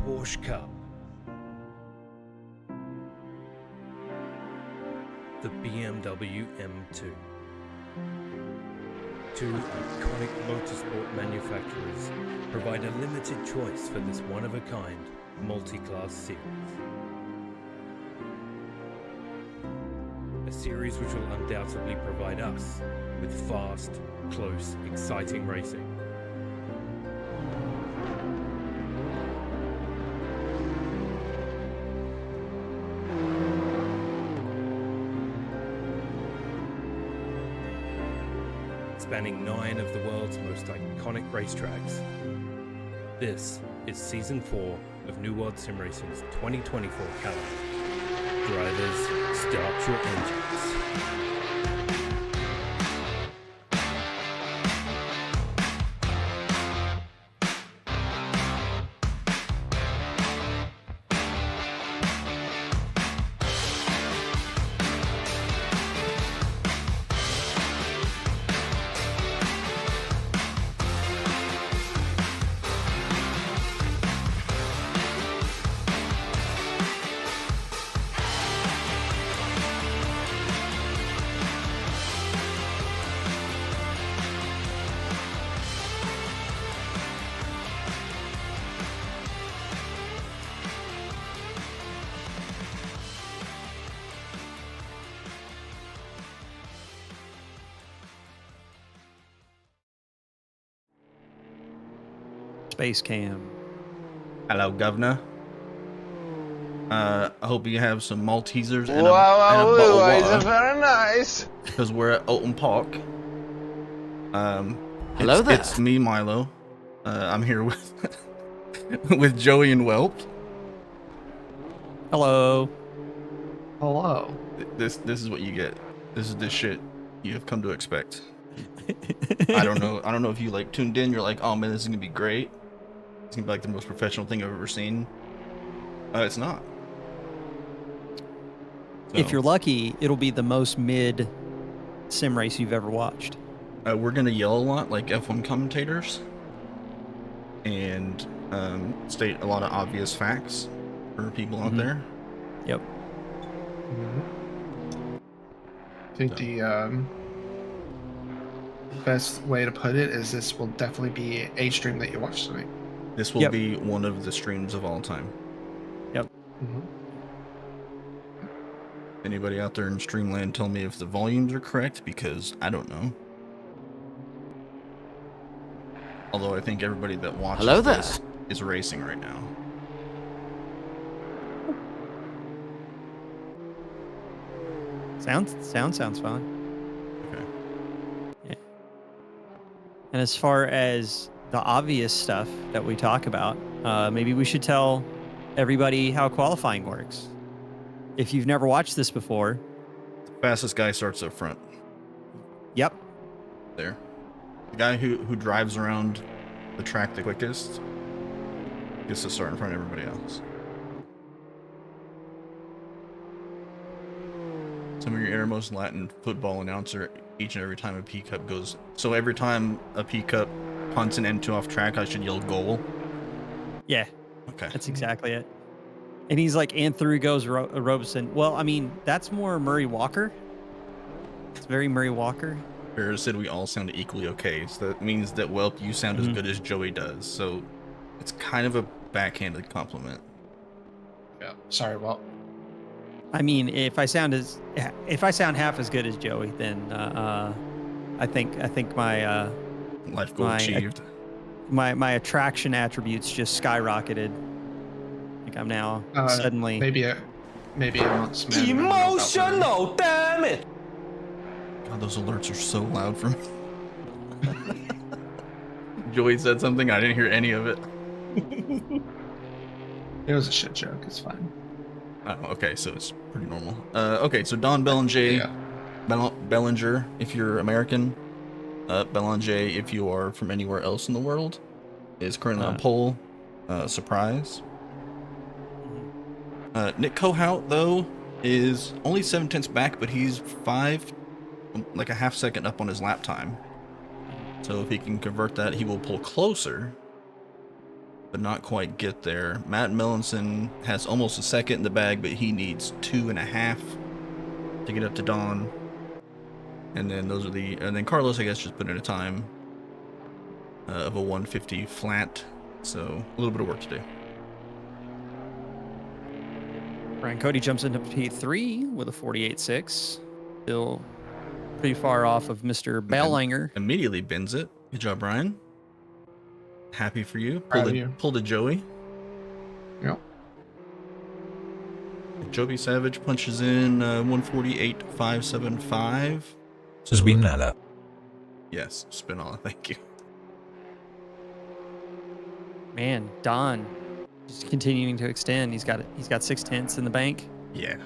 Porsche Cup, the BMW M2. Two iconic motorsport manufacturers provide a limited choice for this one-of-a-kind multi-class series. A series which will undoubtedly provide us with fast, close, exciting racing. Spanning 9 of the world's most iconic racetracks. This is Season 4 of New World Sim Racing's 2024 calendar. Drivers, start your engines. Space Cam. Hello, Governor. I hope you have some Maltesers and a Wow, bottle of it's water, very nice. because we're at Oulton Park. Hello there. It's me, Milo. I'm here with with Joey and Whelp. Hello. Hello. This is what you get. This is the shit you have come to expect. I don't know if you like tuned in. You're like, oh man, this is gonna be great. It's gonna be like the most professional thing I've ever seen. It's not. If So, you're lucky, it'll be the most mid sim race you've ever watched. we're gonna yell a lot like F1 commentators, and state a lot of obvious facts for people out there. Yep. I think the best way to put it is this will definitely be a stream that you watch tonight. This will Yep. be one of the streams of all time. Anybody out there in Streamland, tell me if the volumes are correct, because I don't know. Although I think everybody that watches Hello there. this is racing right now. Sounds fine. Okay. Yeah. And as far as the obvious stuff that we talk about, maybe we should tell everybody how qualifying works. If you've never watched this before, The fastest guy starts up front. yep. There. The guy who drives around the track the quickest gets to start in front of everybody else. Some of your innermost Latin football announcer each and every time a PCUP goes. So every time a PCUP punts an M2 off track, I should yell goal. Yeah, Okay. that's exactly it. And he's like, and through goes Robeson. Well, I mean, that's more Murray Walker. It's very Murray Walker. Bear said we all sound equally okay, so that means that, well, you sound as Mhm. good as Joey does. So it's kind of a backhanded compliment. Yeah. Sorry, well, I mean, if I sound half as good as Joey, then I think my Life goal achieved. my attraction attributes just skyrocketed. Like I'm now suddenly. maybe amongst men. Emotional, damn it! God, those alerts are so loud for me. Joey said something, I didn't hear any of it. It was a shit joke. It's fine. Oh, okay, so it's pretty normal. Okay, so Don Bellinger, Yeah. Bellinger, if you're American, Bellinger, if you are from anywhere else in the world, is currently on pole. Surprise. Nick Kohout, though, is only 7/10 back, but he's like a half second up on his lap time. So if he can convert that, he will pull closer. but not quite get there. Matt Millinson has almost a second in the bag, but he needs 2.5 to get up to Dawn. And then and then Carlos, I guess, just put in a time of a 150 flat. So a little bit of work to do. Brian Cody jumps into P3 with a 48.6. Still pretty far off of Mr. Bellinger. Immediately bends it. Good job, Brian. Happy for you. Proud of you. Pulled a Joey. Yep. Joby Savage punches in 148.575. Spinala. Yes, Spinala. Thank you. Man, Don just continuing to extend. He's got 6/10 in the bank. Yeah.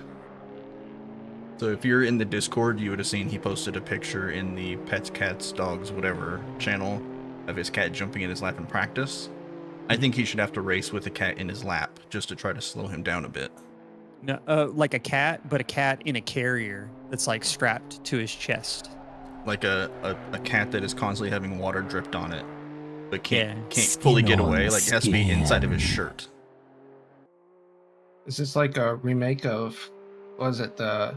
So if you're in the Discord, you would have seen he posted a picture in the Pets, Cats, Dogs, whatever channel of his cat jumping in his lap in practice. I think he should have to race with a cat in his lap just to try to slow him down a bit. No, like a cat, but a cat in a carrier that's like strapped to his chest. Like a cat that is constantly having water dripped on it, but can't Skin fully get on away. Like it has to be inside of his skin. shirt. Is this like a remake of, was it the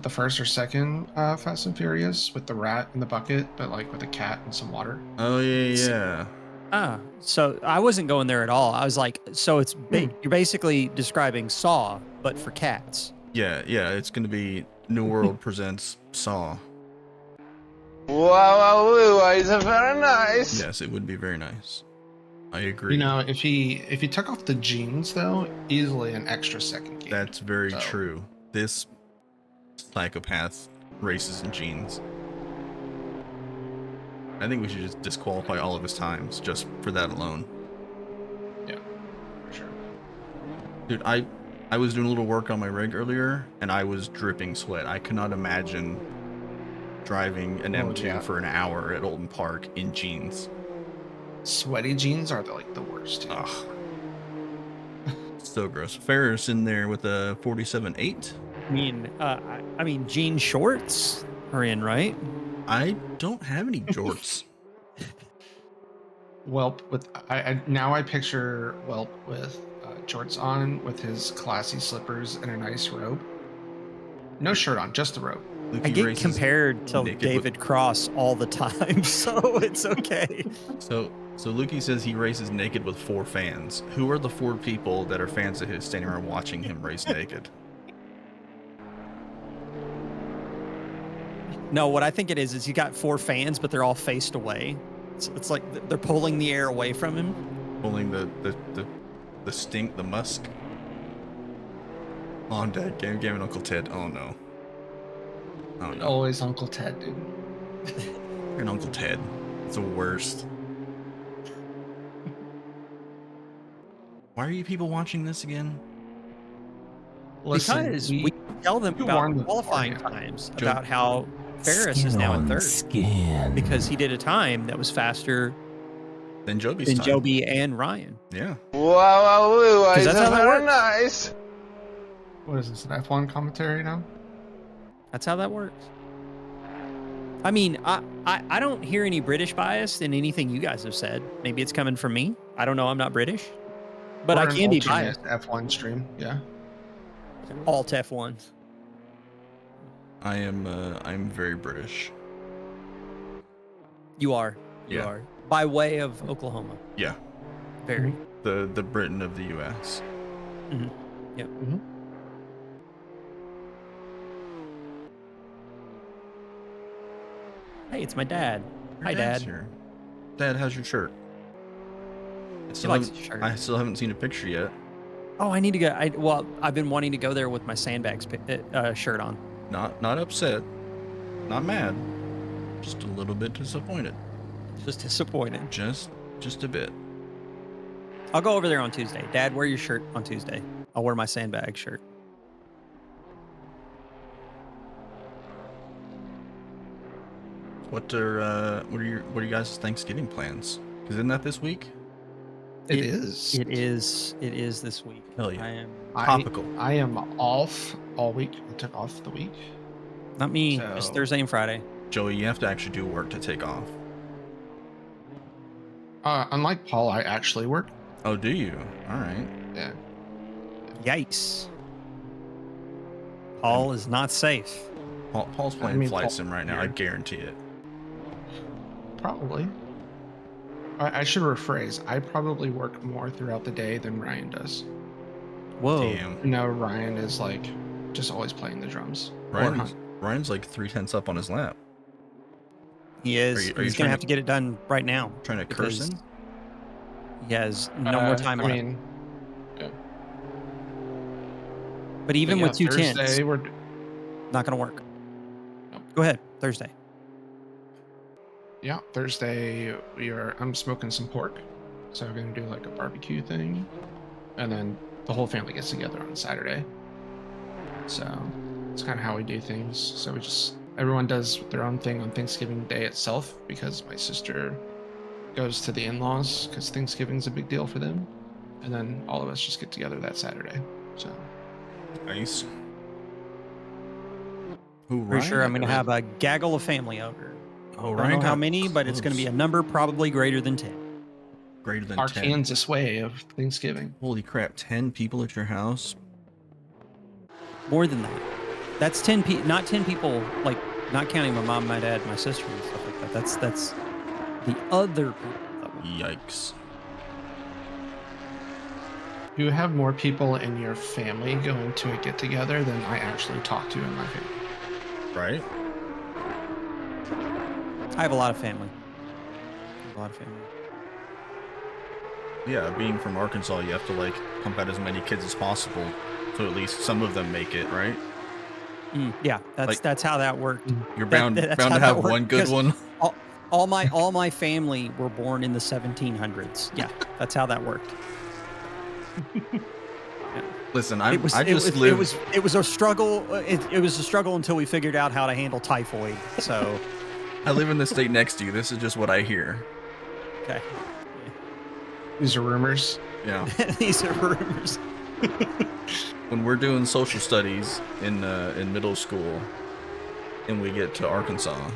first or second Fast and Furious with the rat in the bucket, but like with a cat and some water? Oh yeah. So I wasn't going there at all. I was like, so it's you're basically describing Saw, but for cats. Yeah. It's gonna be New World presents Saw. Wow, it's very nice. Yes, it would be very nice. I agree. You know, if he took off the jeans though, easily an extra second game. That's very So- true. This psychopath races in jeans. I think we should just disqualify all of his times just for that alone. Yeah, for sure. Dude, I was doing a little work on my rig earlier and I was dripping sweat. I could not imagine driving an M2 yeah. for an hour at Oulton Park in jeans. Sweaty jeans are the worst. Too. Ugh. So gross. Ferris in there with a 47.8. I mean, jean shorts are in, right? I don't have any jorts. Whelp with now I picture Whelp with jorts on with his classy slippers and a nice robe. No shirt on, just the robe. Luke, I he get races compared to naked David Cross all the time, so it's okay. So Lukey says he races naked with 4 fans. Who are the 4 people that are fans of his standing around watching him race naked? No, what I think it is he got 4 fans, but they're all faced away. It's like they're pulling the air away from him. Pulling the stink, the musk. Oh, I'm dead. Game and Uncle Ted. Oh no. Oh no. Always Uncle Ted, dude. You're an Uncle Ted. It's the worst. Why are you people watching this again? Listen, Because we tell them you about warned them qualifying beforehand. times, Joe- about how Ferris is Skin now in on third Skin. because he did a time that was faster Then Joby's than time. Joby and Ryan. Yeah. Wow, it's that's how that very works. nice. what is this, an F1 commentary now? That's how that works. I mean, I don't hear any British bias in anything you guys have said. Maybe it's coming from me. I don't know. I'm not British, but I Or an can be alternate biased. F1 stream, yeah. Alt F1s. I'm very British. You are. You Yeah. are. By way of Oklahoma. Yeah. Very. The Britain of the US. Yep. Hey, it's my dad. Your Hi, dad's Dad. here. Dad, how's your shirt? He likes his shirt. I still haven't seen a picture yet. Oh, I need to go. Well, I've been wanting to go there with my sandbags shirt on. Not upset. Not mad. Just a little bit disappointed. Just disappointed. Just a bit. I'll go over there on Tuesday. Dad, wear your shirt on Tuesday. I'll wear my sandbag shirt. What are your guys' Thanksgiving plans? Because isn't that this week? It is. It is. It is this week. Hell yeah. I am. Topical. I am off all week. I took off the week. Not me. It's So- Thursday and Friday. Joey, you have to actually do work to take off. Unlike Paul, I actually work. Oh, do you? All right. Yeah. Yikes. Paul is not safe. Paul's playing mean, Flight Paul Sim right now. I here. guarantee it. Probably. I should rephrase. I probably work more throughout the day than Ryan does. Whoa. Damn. No, Ryan is like just always playing the drums. Or hunt. Ryan's like 3/10 up on his lap. He is. Are you He's going trying to have to get it done right now. Trying to curse because him? He has no more time I left. mean, yeah. But even yeah, with 2 Thursday, tents, we're not going to work. Nope. Go ahead. Thursday. yeah, Thursday I'm smoking some pork. So we're gonna do like a barbecue thing. And then the whole family gets together on Saturday. So it's kind of how we do things. So everyone does their own thing on Thanksgiving Day itself because my sister goes to the in-laws because Thanksgiving's a big deal for them. And then all of us just get together that Saturday. So Nice. Who, Pretty sure I'm Ryan? going to have a gaggle of family over. Oh, Don't Ryan know how got many, but it's going to be a close. number probably greater than 10. Greater than our 10. Kansas way of Thanksgiving. Holy crap! 10 people at your house? More than that. That's 10 people, not 10 people, like not counting my mom, my dad, my sister, and stuff like that. That's the other people. That will- Yikes! You have more people in your family going to a get together than I actually talk to in my family. Right? I have a lot of family. A lot of family. Yeah, being from Arkansas, you have to like pump out as many kids as possible, so at least some of them make it, right? Yeah, that's how that worked. You're bound That's bound how to that have worked, one good because one. all my family were born in the 1700s. Yeah, that's how that worked. Listen, It was I just live. it was a struggle. It was a struggle until we figured out how to handle typhoid. So I live in the state next to you. This is just what I hear. okay, These are rumors. Yeah. these are rumors. When we're doing social studies in middle school, and we get to Arkansas,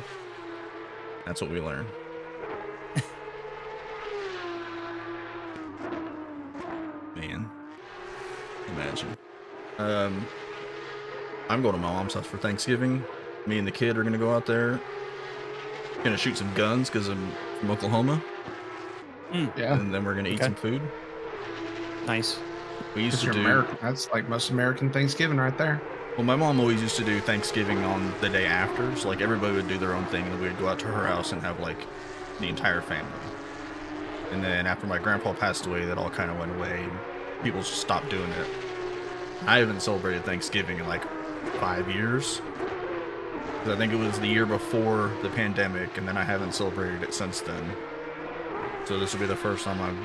that's what we learn. Man, imagine. I'm going to my mom's house for Thanksgiving. Me and the kid are gonna go out there. Gonna shoot some guns because I'm from Oklahoma, Yeah. and then we're gonna eat Okay. some food. Nice. We used Because to you're do. American. That's like most American Thanksgiving right there. Well, my mom always used to do Thanksgiving on the day after, so like everybody would do their own thing, and then we'd go out to her house and have like the entire family. And then after my grandpa passed away, that all kind of went away, and people just stopped doing it. I haven't celebrated Thanksgiving in like 5 years. 'Cause I think it was the year before the pandemic, and then I haven't celebrated it since then. So this will be the first time I'm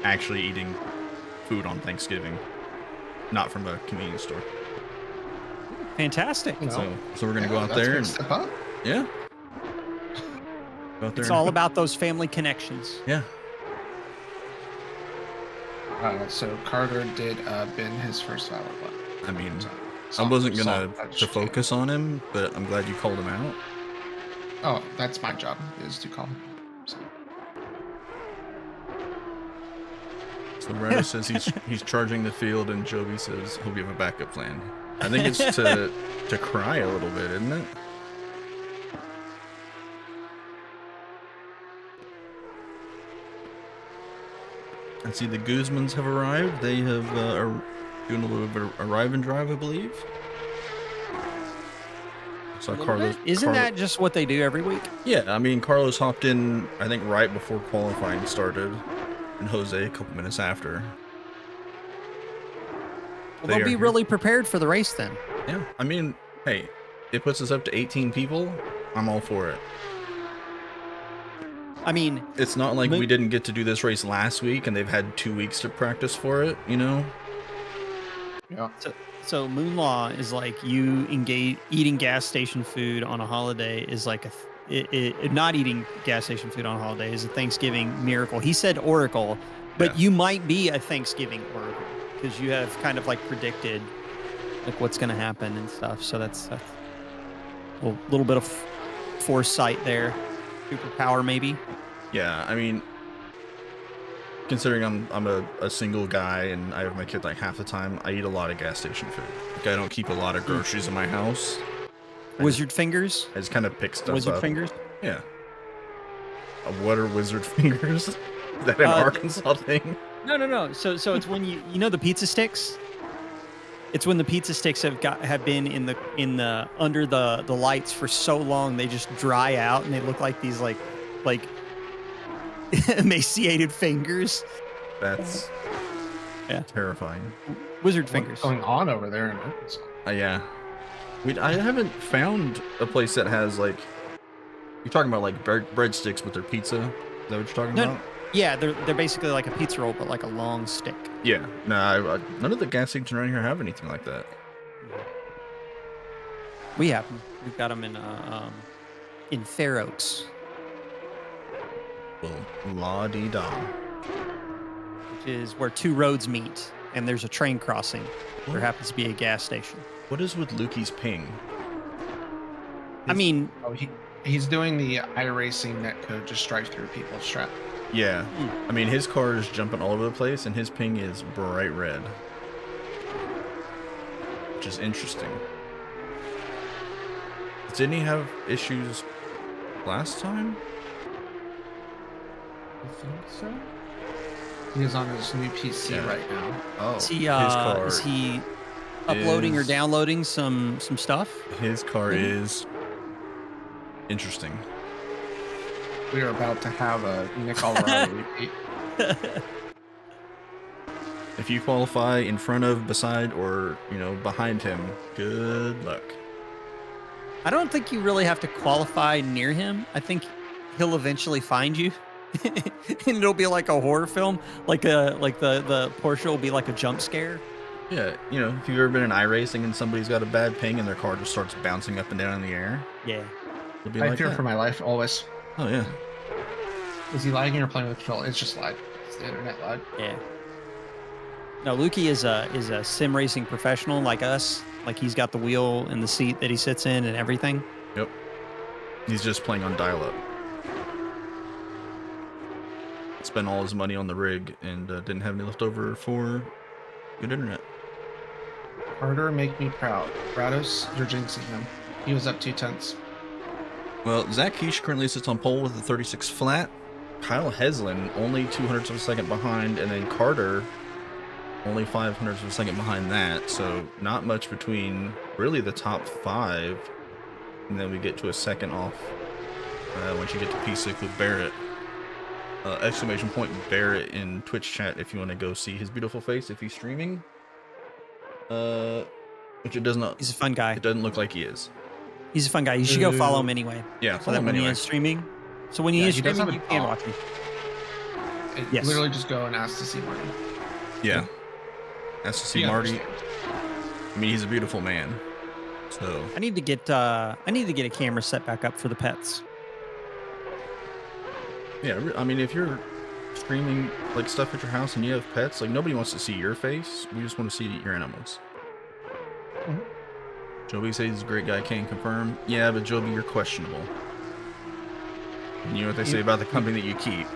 actually eating food on Thanksgiving, not from a convenience store. Fantastic. So we're gonna go out that's there a and step up. yeah. Go out there It's and- all about those family connections. yeah. So Carter did bin his first valid one. I mean, So, I wasn't gonna solid to edge. focus on him, but I'm glad you called him out. Oh, that's my job is to call him. So, So Ryder says he's charging the field, and Joby says he'll give a backup plan. I think it's to cry a little bit, isn't it? I see the Guzmans have arrived. They have are doing a little bit of arrive and drive, I believe. So Carlos, Isn't that just what they do every week? Yeah, I mean, Carlos hopped in, I think, right before qualifying started, and Jose a couple minutes after. Well, They they'll are be here. really prepared for the race then. Yeah, I mean, hey, it puts us up to 18 people. I'm all for it. I mean, It's not like we didn't get to do this race last week, and they've had 2 weeks to practice for it, you know? yeah. so Moon Law is like you engage eating gas station food on a holiday is like not eating gas station food on a holiday is a Thanksgiving miracle. He said oracle, but Yeah. you might be a Thanksgiving oracle because you have kind of like predicted like what's going to happen and stuff. So that's a little bit of foresight there, superpower maybe. Yeah, I mean, considering I'm a single guy and I have my kid like half the time, I eat a lot of gas station food. Like I don't keep a lot of groceries in my house. Wizard fingers. I just kind of pick stuff Wizard up. fingers. Yeah. What are wizard fingers? Is that an Arkansas thing? No. So it's when you know the pizza sticks. It's when the pizza sticks have been in the under the lights for so long they just dry out and they look like these like emaciated fingers. That's terrifying. Wizard What's fingers. going on over there in Arkansas? Yeah. I haven't found a place that has like. You're talking about like breadsticks with their pizza. Is that what you're talking about? Yeah, they're basically like a pizza roll, but like a long stick. Yeah. No, none of the gas stations around here have anything like that. We have them. We've got them in Fair Oaks, Well, la-dee-da. which is where two roads meet, and there's a train crossing. There happens to be a gas station. What is with Lukey's ping? I mean, Oh, he's doing the iRacing netcode, just drive through people strap. Yeah. I mean, his car is jumping all over the place, and his ping is bright red. Which is interesting. Didn't he have issues last time? I think so. He is on his new PC Yeah. right now. Oh, is he his car uploading or is- downloading some stuff? His car is interesting. We are about to have a Nick Alvarado repeat. If you qualify in front of, beside, or behind him, good luck. I don't think you really have to qualify near him. I think he'll eventually find you. And it'll be like a horror film, like the Porsche will be like a jump scare. Yeah, if you've ever been in iRacing and somebody's got a bad ping and their car just starts bouncing up and down in the air, Yeah. it'll be I like fear that. for my life always. Oh yeah. Is he lagging or playing with control? It's just lag. It's the internet lag. Yeah. No, Lukey is a sim racing professional like us. Like he's got the wheel and the seat that he sits in and everything. Yep. He's just playing on dial-up. Spent all his money on the rig and didn't have any left over for good internet. Carter, make me proud. Rados, you're jinxing him. He was up 2/10. Well, Zach Keish currently sits on pole with a 36 flat. Kyle Heslin only 200ths of a second behind, and then Carter only 500ths of a second behind that. So not much between really the top 5, and then we get to a second off once you get to P6 with Barrett. Exclamation point Barrett in Twitch chat if you want to go see his beautiful face if he's streaming. Which it does not. He's a fun guy. It doesn't look like he is. He's a fun guy. You should go follow him anyway. Yeah, So follow that him when he anyway. is streaming. So when he Yeah, is he does streaming, have you a can dog. watch him. Yes. Yes. Literally just go and ask to see Marty. Yeah. As to see He Marty. understands. I mean, he's a beautiful man. So I need to get a camera set back up for the pets. yeah, I mean, if you're streaming like stuff at your house and you have pets, like nobody wants to see your face. We just want to see your animals. Mhm. Joby says he's a great guy. Can't confirm. Yeah, but Joby, you're questionable. And you know what they say about the company that you keep.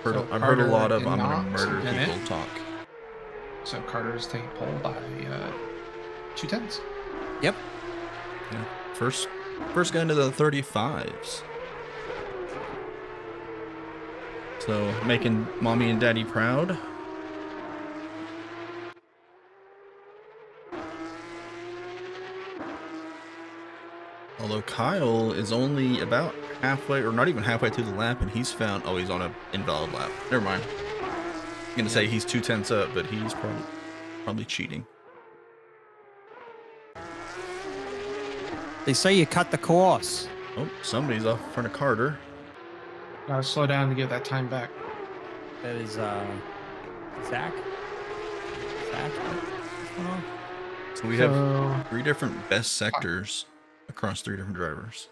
So I've heard a lot Carter of I'm gonna did murder not submit people it. talk. So Carter's taking pole by 2/10. Yep. Yeah. First guy into the 35s. So making mommy and daddy proud. Although Kyle is only about halfway, or not even halfway through the lap, and he's found. Oh, he's on an invalid lap. Never mind. I'm gonna say he's 2/10 up, but he's probably cheating. They say you cut the course. Oh, somebody's off in front of Carter. Gotta slow down to get that time back. That is Zach. What's going on? So we have So 3 different best sectors across 3 different drivers.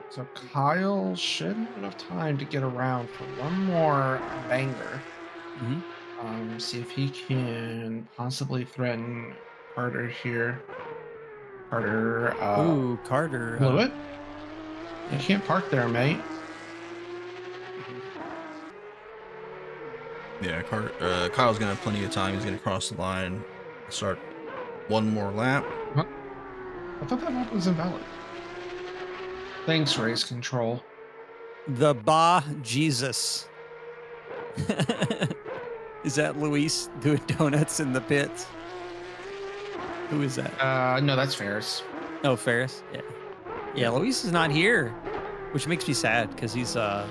So Kyle should have enough time to get around for one more banger. Mhm. See if he can possibly threaten Carter here. Carter Ooh, Carter. blew it. You can't park there, mate. Yeah, Kyle's gonna have plenty of time. He's gonna cross the line, start one more lap. What? I thought that lap was invalid. Thanks, race control. The Ba Jesus. Is that Luis doing donuts in the pits? Who is that? No, that's Ferris. Oh, Ferris. Yeah. Yeah, Luis is not here, which makes me sad because he's Zach?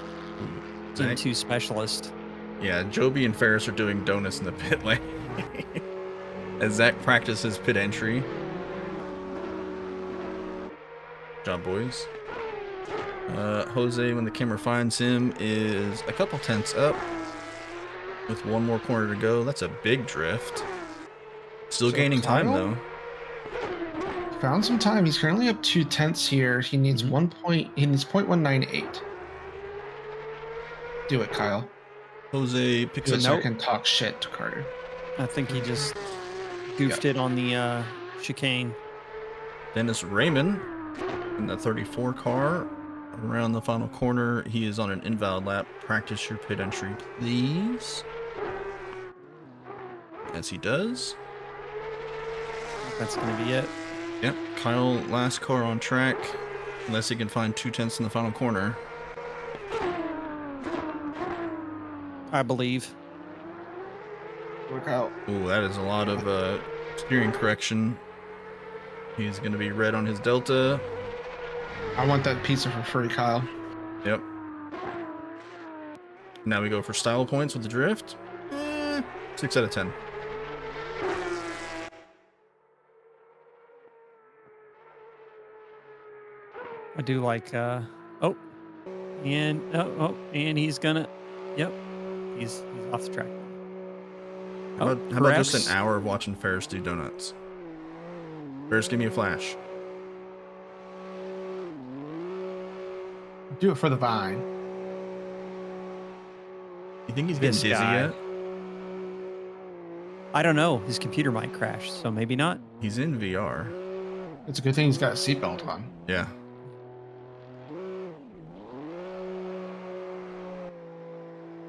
M2 specialist. Yeah, Joby and Ferris are doing donuts in the pit lane as Zach practices pit entry. Good job, boys. Jose, when the camera finds him, is a couple tenths up with one more corner to go. That's a big drift. Still So gaining time, Kyle? though. Found some time. He's currently up 2 tenths here. He needs Mhm. 1 point. He needs 0.198. Do it, Kyle. Jose picks Do it it so I nope. can talk shit to Carter. I think he just goofed it on the chicane. Dennis Raymond in the 34 car around the final corner. He is on an invalid lap. Practice your pit entry, please. As he does. That's going to be it. Yep, Kyle, last car on track. Unless he can find 2 tenths in the final corner. I believe. Look out. Ooh, that is a lot of steering correction. He's going to be red on his Delta. I want that pizza for free, Kyle. Yep. Now we go for style points with the drift. 6 out of 10. I do like and he's gonna he's off the track. How about just perhaps- an hour of watching Ferris do donuts? Ferris, give me a flash. Do it for the vine. You think he's getting This dizzy guy. yet? I don't know. His computer might crash, so maybe not. He's in VR. It's a good thing he's got a seatbelt on. Yeah.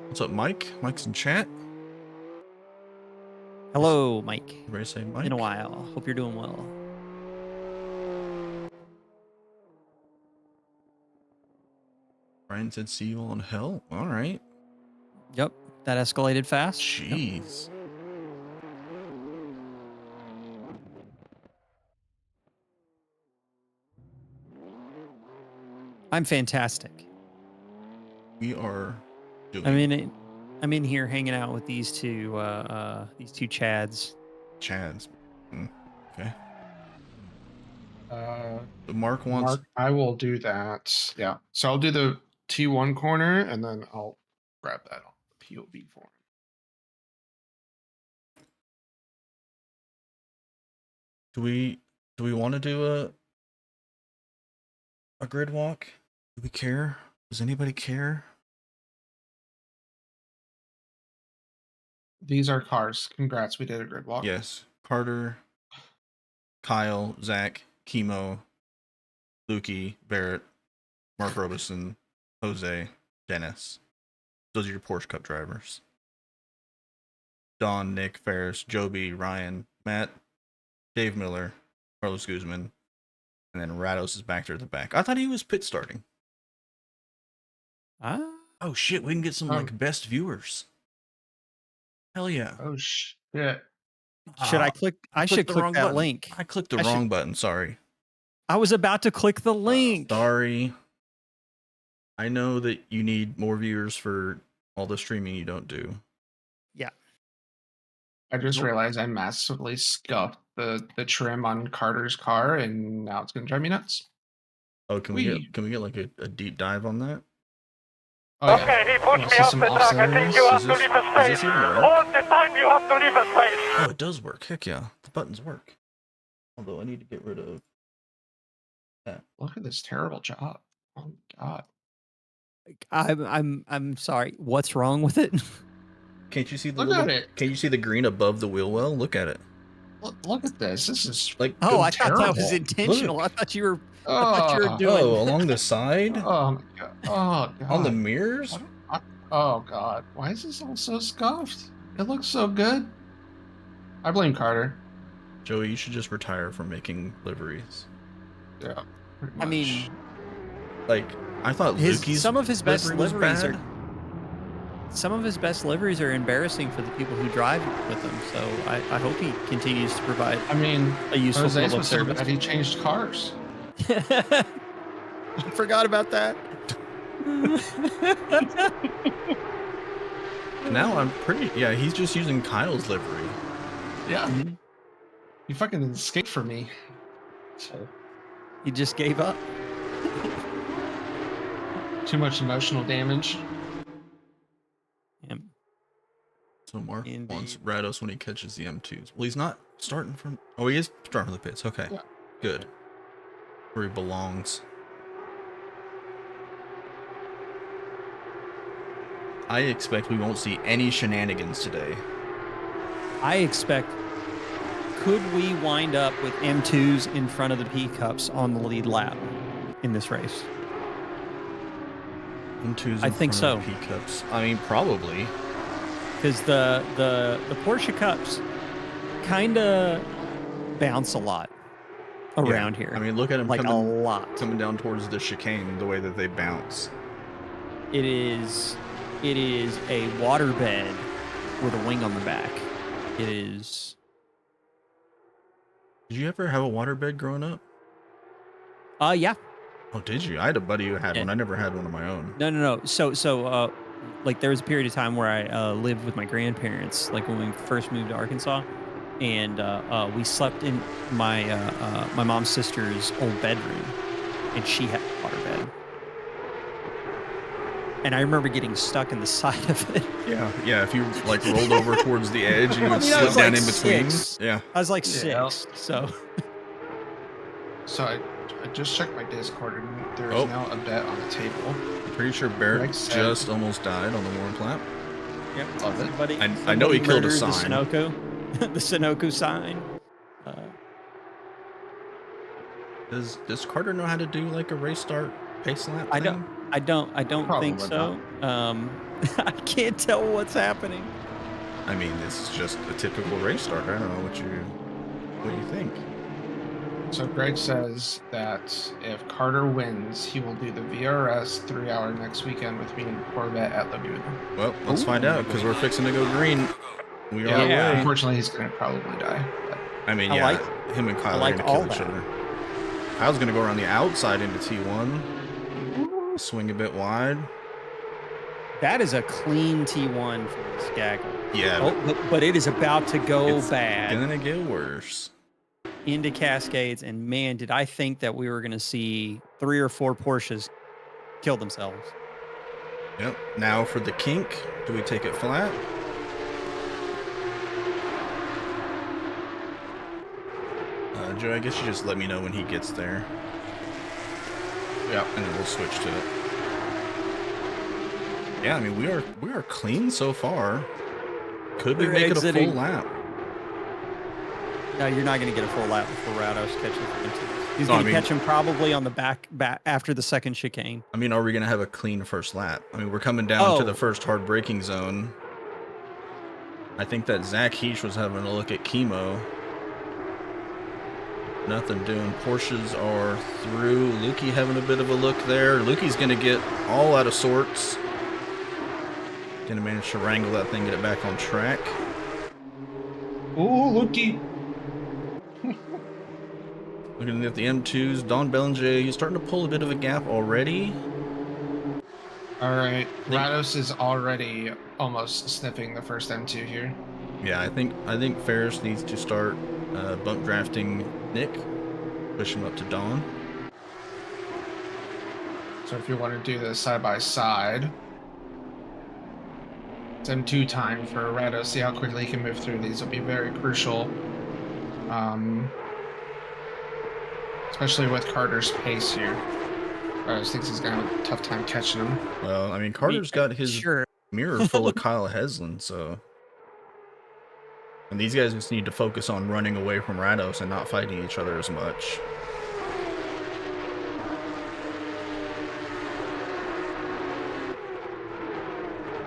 What's up, Mike? Mike's in chat. Hello, Mike. You ready to say Mike? In a while. Hope you're doing well. Brian said, see you all in hell. All right. Yep, that escalated fast. Yep. Jeez. I'm fantastic. We are doing I'm in here hanging out with these two Chads. Chads. Okay. Uh, Mark wants. Mark, I will do that. Yeah. So I'll do the T1 corner and then I'll grab that on the POV for him. Do we want to do a grid walk? Do we care? Does anybody care? These are cars. Congrats, we did a grid walk. Yes. Carter, Kyle, Zach, Chemo, Lukey, Barrett, Mark Robeson, Jose, Dennis. Those are your Porsche Cup drivers. Don, Nick, Ferris, Joby, Ryan, Matt, Dave Miller, Carlos Guzman, and then Rados is back there at the back. I thought he was pit starting. Oh shit, we can get some like best viewers. Hell yeah. Oh shit. Should I click? I should the click wrong that button. link. I clicked the I wrong should- button, sorry. I was about to click the link. Sorry. I know that you need more viewers for all the streaming you don't do. Yeah. I just realized I massively scuffed the trim on Carter's car and now it's gonna drive me nuts. Oh, can we get like a deep dive on that? Oh, Okay, yeah. he pushed Wanna me see off some the track. I think you have Is to this- leave the is space. this even work? All the time you have to leave the space. Oh, it does work. Heck yeah. The buttons work. Although I need to get rid of that. Look at this terrible job. Oh my god. I'm sorry. What's wrong with it? Can't you see the Look little, at it. Can't you see the green above the wheel well? Look at it. Look at this. This is Like, Oh, I terrible. thought that was intentional. Look. I thought you were doing. Oh, along the side? Oh my god. Oh god. On the mirrors? Oh god. Why is this all so scuffed? It looks so good. I blame Carter. Joey, you should just retire from making liveries. Yeah. pretty I mean, much. Like, I thought Lukey's some of his best livery was liveries bad. are some of his best liveries are embarrassing for the people who drive with him. So I hope he continues to provide I mean, a useful Jose's public was so service. bad he changed cars. I forgot about that. Now I'm pretty. Yeah, he's just using Kyle's livery. Yeah. You fucking escaped from me. So, He just gave up. too much emotional damage. So Mark Indeed. wants Rados when he catches the M2s. Well, he's not starting from. Oh, he is starting from the pits. Okay, Yeah. good. Where he belongs. I expect we won't see any shenanigans today. I expect. Could we wind up with M2s in front of the P-Cups on the lead lap in this race? M2s. I think so. P-Cups. I mean, probably. Because the Porsche Cups kind of bounce a lot around here. I mean, look at him like a coming, lot. coming down towards the chicane. The way that they bounce. It is a waterbed with a wing on the back. It is. Did you ever have a waterbed growing up? Yeah. Oh, did you? I had a buddy who had Yeah. one. I never had one of my own. No. So, like there was a period of time where I lived with my grandparents, like when we first moved to Arkansas, and we slept in my my mom's sister's old bedroom, and she had a waterbed. And I remember getting stuck in the side of it. Yeah. If you like rolled over towards the edge, you would I slip was down like in between. 6. Yeah. I was like Yeah. 6, so So I just checked my Discord and there is Oh. now a bet on the table. I'm pretty sure Barrett Greg said- just almost died on the warm lap. yep. Love it. Somebody, I know he killed a murdered sign. The Sunoco, the Sunoco sign. Does Carter know how to do like a race start pace lap? I thing? don't think Probably so. I can't tell what's happening. I mean, this is just a typical race start. I don't know what you think. So Greg says that if Carter wins, he will do the VRS 3-hour next weekend with me and Corvette at Laguna. Well, let's find out because we're fixing to go green. We are Yeah. away. Unfortunately, he's gonna probably die. But I mean, I yeah, like- him and Kyle I like are gonna kill all each that. other. Kyle's gonna go around the outside into T1, swing a bit wide. That is a clean T1 for this gaggle. Yeah, Oh, but it is about to go it's bad gonna get worse. into Cascades, and man, did I think that we were going to see 3 or 4 Porsches kill themselves. Yep. Now for the kink, do we take it flat? Joe, I guess you just let me know when he gets there. yeah, And then we'll switch to it. Yeah, I mean we are clean so far. Could we We're make it a exiting- full lap? No, you're not going to get a full lap before Rados catches him. He's No, I going to mean- catch him probably on the back after the second chicane. I mean, are we gonna have a clean first lap? I mean, we're coming down to Oh. the first hard braking zone. I think that Zach Heesh was having a look at chemo. Nothing doing. Porsches are through. Lukey having a bit of a look there. Lukey's gonna get all out of sorts. Gonna manage to wrangle that thing, get it back on track. ooh, Lukey. Looking at the M2s, Don Bellinger, he's starting to pull a bit of a gap already. All right, Rados is already almost sniffing the first M2 here. Yeah, I think Ferris needs to start bump drafting Nick, push him up to Don. So if you want to do this side by side, it's M2 time for Rados. See how quickly he can move through these. Will be very crucial. Especially with Carter's pace here. Rados thinks he's gonna have a tough time catching him. Well, I mean, Carter's got his Sure. mirror full of Kyle Heslin, so And these guys just need to focus on running away from Rados and not fighting each other as much.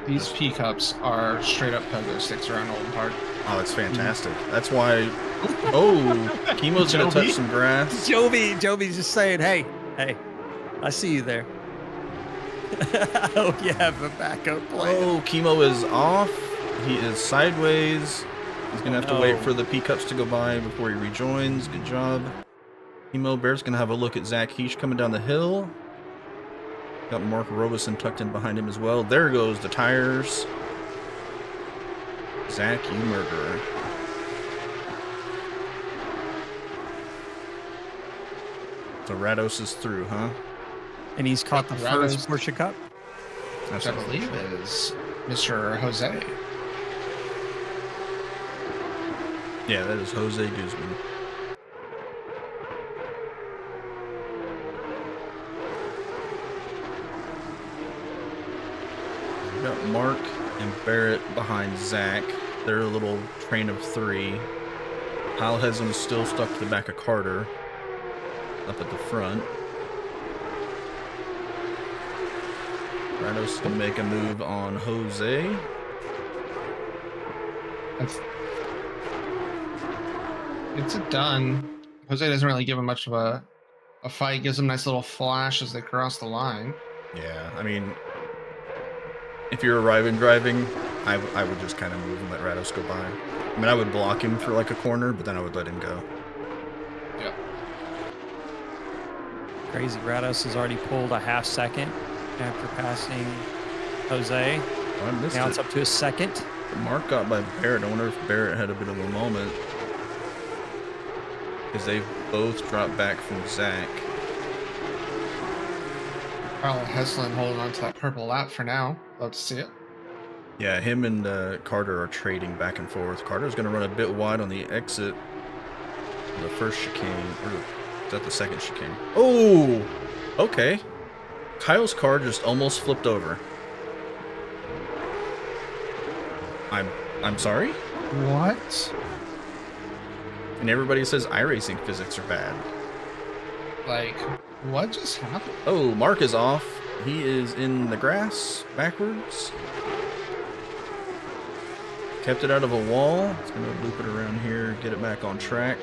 These P-cups are straight up pogo sticks around Oulton Park. Oh, it's fantastic. That's why... Oh, Chemo's gonna touch some grass. Joby's just saying, hey, I see you there. I hope you have a backup plan. Oh, Chemo is off. He is sideways. He's gonna have to wait for the P-cups to go by before he rejoins. Good job. Chemo Bear's gonna have a look at Zach Heesh coming down the hill. Got Mark Robeson tucked in behind him as well. There goes the tires. Zach, you murderer. So Rados is through, huh? And he's caught the first Porsche Cup. Which I believe is Mr. Jose. Yeah, that is Jose Guzman. We got Mark and Barrett behind Zach. They're a little train of three. Kyle Heslam's still stuck to the back of Carter. Up at the front. Rados is going to make a move on Jose. It's a done. Jose doesn't really give him much of a fight. Gives him a nice little flash as they cross the line. Yeah, I mean, if you're arriving driving, I would just kind of move and let Rados go by. I mean, I would block him for like a corner, but then I would let him go. Yeah. Crazy. Rados has already pulled a half second after passing Jose. Oh, I missed Now it. it's up to a second. Mark got by Barrett. I wonder if Barrett had a bit of a moment. Because they both dropped back from Zach. Kyle Heslam holding on to that purple lap for now. Love to see it. Yeah, him and Carter are trading back and forth. Carter's going to run a bit wide on the exit. The first chicane, or is that the second chicane? Oh, okay. Kyle's car just almost flipped over. I'm sorry? What? And everybody says iRacing physics are bad. Like, what just happened? Oh, Mark is off. He is in the grass backwards. Kept it out of a wall. It's going to loop it around here, get it back on track.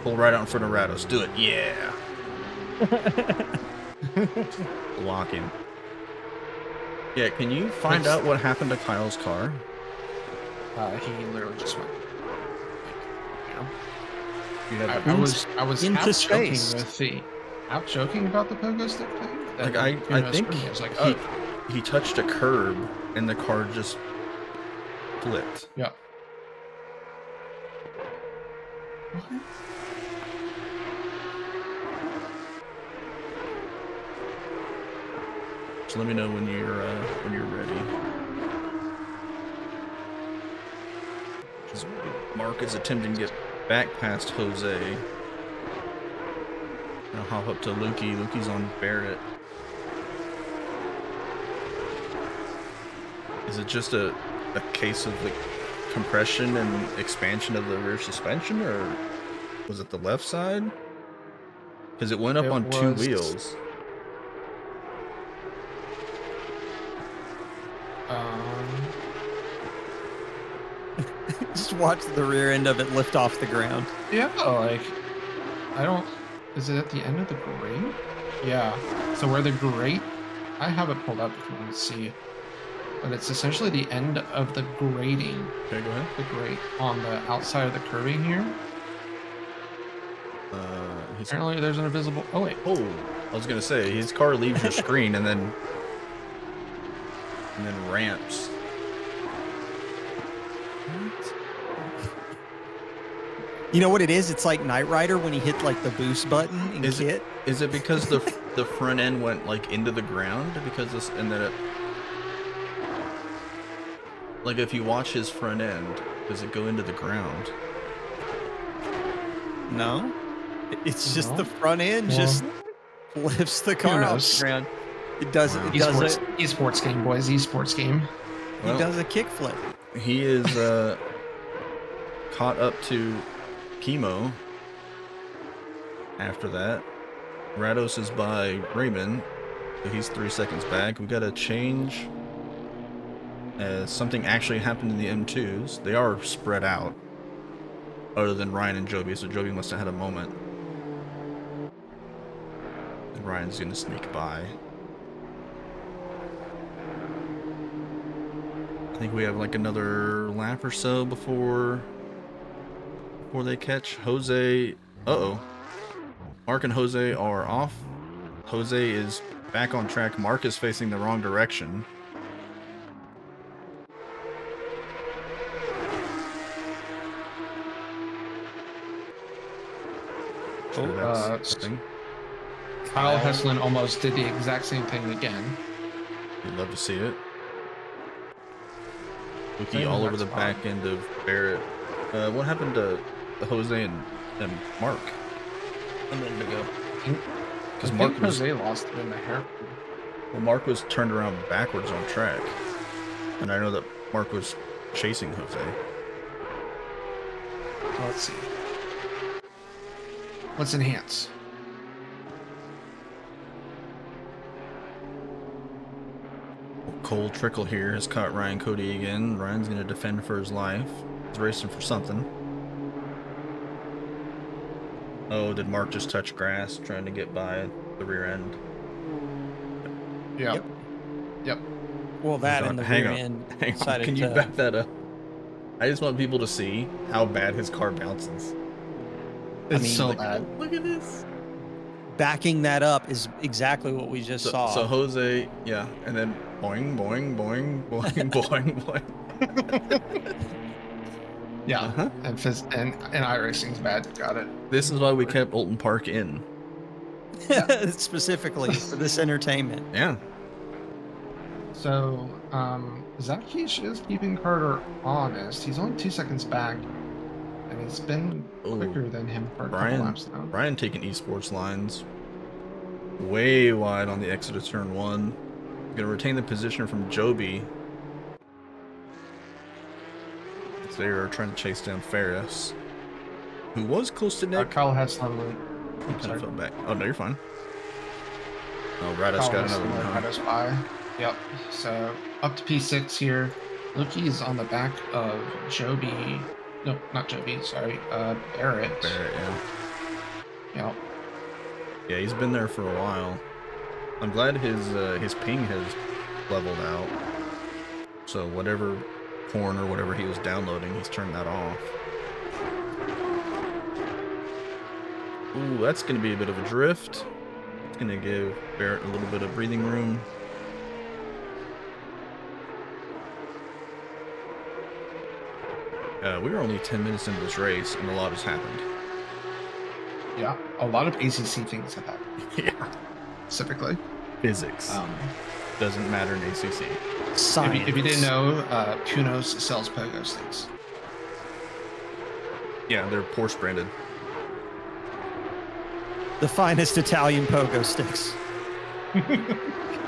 Pull right out in front of Rados. Do it. Yeah. Block him. Yeah, can you find out what happened to Kyle's car? He literally just went. You had I was into half joking space. with the half joking about the pogo stick thing. Like I think I was like, oh, he touched a curb and the car just flipped. yeah. What? So let me know when you're ready. Mark is attempting to get back past Jose. I'll hop up to Lukey. Lukey's on Barrett. Is it just a case of the compression and expansion of the rear suspension, or was it the left side? Because it went up on two wheels. Just watch the rear end of it lift off the ground. Yeah, like, I don't. Is it at the end of the grate? Yeah. So where the grate, I have it pulled up if you want to see. But it's essentially the end of the grating. Okay, go ahead. The grate on the outside of the curbing here. Apparently there's an invisible. Oh wait. Oh, I was gonna say his car leaves your screen and then ramps. You know what it is? It's like Knight Rider when he hit like the boost button in Kit. Is it because the front end went like into the ground because this, and then it, like if you watch his front end, does it go into the ground? No, it's just the front end just lifts the car off the ground. It does it. It does it. Esports game, boys. Esports game. Well, He does a kickflip. He is caught up to Chemo. After that, Rados is by Raymond, so he's 3 seconds back. We got a change. Something actually happened in the M2s. They are spread out, other than Ryan and Joby, so Joby must have had a moment. And Ryan's gonna sneak by. I think we have like another lap or so before they catch Jose. Uh-oh. Mark and Jose are off. Jose is back on track. Mark is facing the wrong direction. Sure, that's something. Kyle Heslin almost did the exact same thing again. You'd love to see it. Looking all over the back end of Barrett. What happened to Jose and Mark a minute ago? Because Mark was, Jose lost it in the hair. well, Mark was turned around backwards on track, and I know that Mark was chasing Jose. Let's see. Let's enhance. Cole Trickle here has caught Ryan Cody again. Ryan's going to defend for his life. He's racing for something. Oh, did Mark just touch grass trying to get by the rear end? Yep. Yep. Well, that and the Hang rear on. end Hang on. decided Can you to- back that up? I just want people to see how bad his car bounces. It's mean, so Look- bad. Look at this. Backing that up is exactly what we just saw. So Jose, yeah, and then boing, boing, boing, boing, boing, boing. Yeah. Uh-huh. And iRacing's bad. Got it. This is why we kept Oulton Park in. Specifically for this entertainment. Yeah. So, Zakish is keeping Carter honest. He's only 2 seconds back, and he's been Ooh. quicker than him for a couple Brian, laps now. Brian taking esports lines way wide on the exit of turn 1. Gonna retain the position from Joby. They are trying to chase down Ferris, who was close to Nick. Kyle Heslin. He kind of fell back. Oh no, you're fine. Oh, Rados got another one. Huh? Rados by. Yep. So up to P6 here. Loki's on the back of Joby. No, not Joby. Sorry. Barrett. Barrett, yeah. Yep. Yeah, he's been there for a while. I'm glad his ping has leveled out. So whatever porn or whatever he was downloading, he's turned that off. Ooh, that's going to be a bit of a drift. It's going to give Barrett a little bit of breathing room. We were only 10 minutes into this race, and a lot has happened. Yeah. A lot of ACC things have happened. Yeah. Specifically. Physics. Doesn't matter in ACC. Science. If you didn't know, Kunos sells pogo sticks. Yeah, they're Porsche branded. The finest Italian pogo sticks.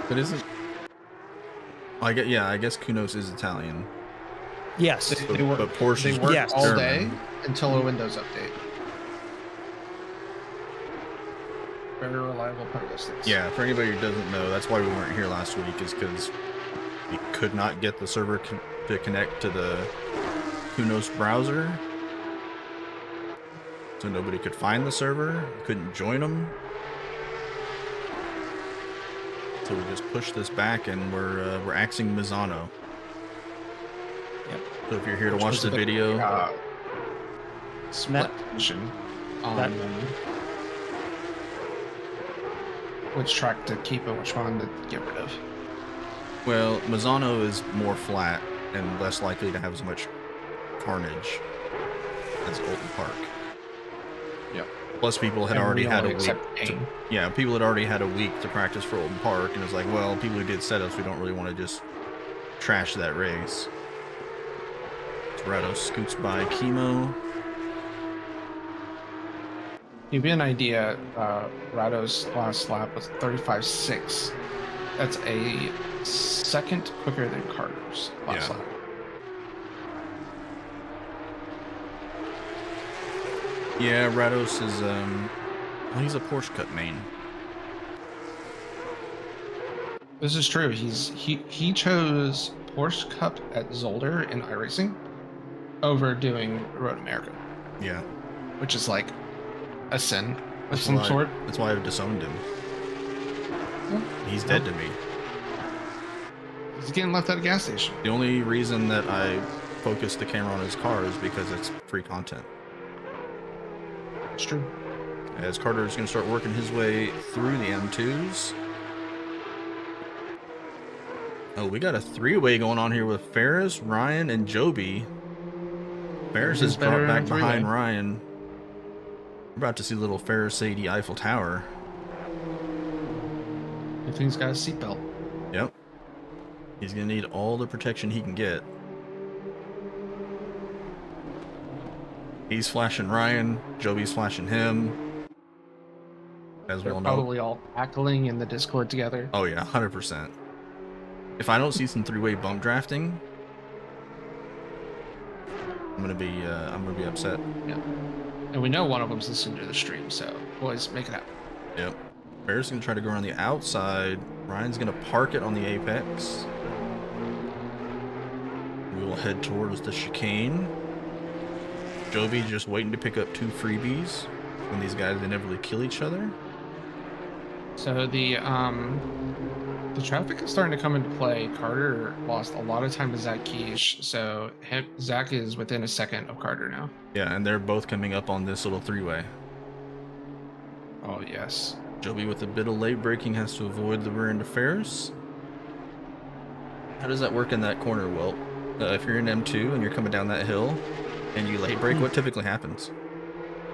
But isn't... I guess Kunos is Italian. Yes. They work, but Porsche they is work Yes. all German. day until a Windows update. Very reliable pogo sticks. Yeah, for anybody who doesn't know, that's why we weren't here last week, is because we could not get the server to connect to the Kunos browser. So nobody could find the server, couldn't join them. So we just pushed this back, and we're axing Mizano. Yep. So if you're here to Which watch was the a bit, video, split position on that- which track to keep and which one to get rid of. well, Mizano is more flat and less likely to have as much carnage as Oulton Park. Yep. Plus, people had And already we had a only week. accept pain. Yeah, people had already had a week to practice for Oulton Park, and it's like, well, people who did setups, we don't really want to just trash that race. Rados scoots by Chemo. To give you an idea, Rado's last lap was 35.6. That's a second quicker than Carter's last Yeah. lap. Yeah, Rados is well, he's a Porsche Cup main. This is true. He chose Porsche Cup at Zolder in iRacing over doing Road America, Yeah. which is like a sin of That's some why, sort. That's why I've disowned him. He's Well, dead to me. He's getting left at a gas station. The only reason that I focus the camera on his car is because it's free content. It's true. As Carter is going to start working his way through the M2s. Oh, we got a three-way going on here with Ferris, Ryan, and Joby. Ferris has dropped back behind Ryan. We're about to see little Ferris 80 Eiffel Tower. Good thing he's got a seatbelt. Yep. He's going to need all the protection he can get. He's flashing Ryan. Joby's flashing him. As we They're all know. probably all tackling in the Discord together. Oh yeah, 100%. If I don't see some three-way bump drafting, I'm gonna be upset. Yeah. And we know one of them's listening to the stream, so boys, make it happen. Yep. Bear's gonna try to go around the outside. Ryan's gonna park it on the apex. We will head towards the chicane. Joby just waiting to pick up two freebies when these guys inevitably kill each other. So the traffic is starting to come into play. Carter lost a lot of time to Zach Keish, so Zach is within a second of Carter now. Yeah, and they're both coming up on this little three-way. Oh yes. Joby with a bit of late braking has to avoid the rear end of Ferris. How does that work in that corner, Wilt? If you're in M2 and you're coming down that hill and you late brake, what typically happens?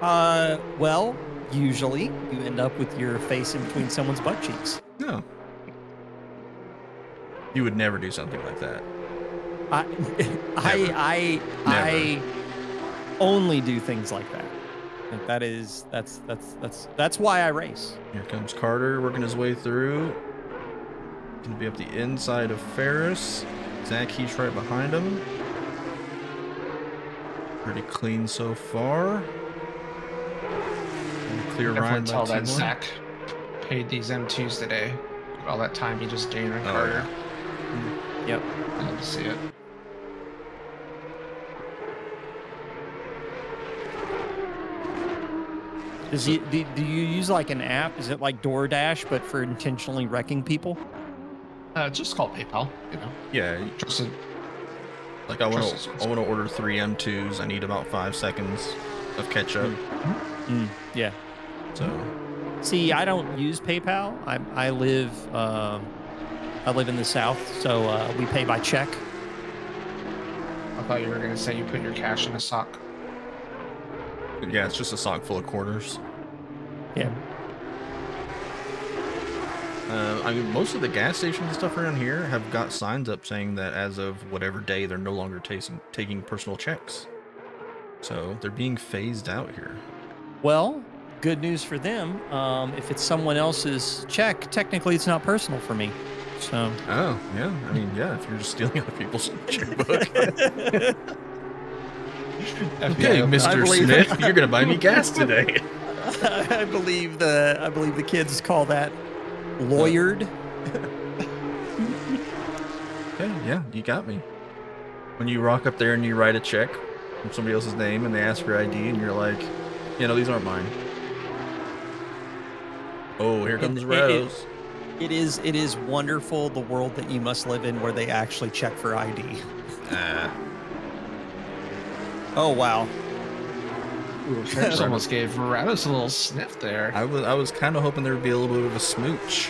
Well, usually you end up with your face in between someone's butt cheeks. No. You would never do something like that. I only do things like that. Like that's why I race. Here comes Carter working his way through. Gonna be up the inside of Ferris. Zach Keish right behind him. Pretty clean so far. Clear Ryan by Tell that 2-1. Zach paid these M2s today. All that time he just gained on Carter. Yep. I love to see it. Do you use like an app? Is it like DoorDash but for intentionally wrecking people? It's just called PayPal, you know. Yeah, Just a, like I want to order 3 M2s. I need about 5 seconds of ketchup. Yeah. So See, I don't use PayPal. I live in the South, so we pay by check. I thought you were gonna say you put your cash in a sock. yeah, it's just a sock full of quarters. Yeah. I mean, most of the gas stations and stuff around here have got signs up saying that as of whatever day, they're no longer taking personal checks. So they're being phased out here. Well, good news for them. If it's someone else's check, technically it's not personal for me. So. Oh, yeah. I mean, yeah, if you're just stealing other people's checkbook. Okay, Mr. Smith, you're going to buy me gas today. I believe the kids call that lawyered. Okay, yeah, you got me. When you rock up there and you write a check from somebody else's name and they ask for ID and you're like, you know, these aren't mine. Oh, here comes Rose. It is wonderful the world that you must live in where they actually check for ID. Oh wow. Ferris almost gave Rados a little sniff there. I was kind of hoping there would be a little bit of a smooch.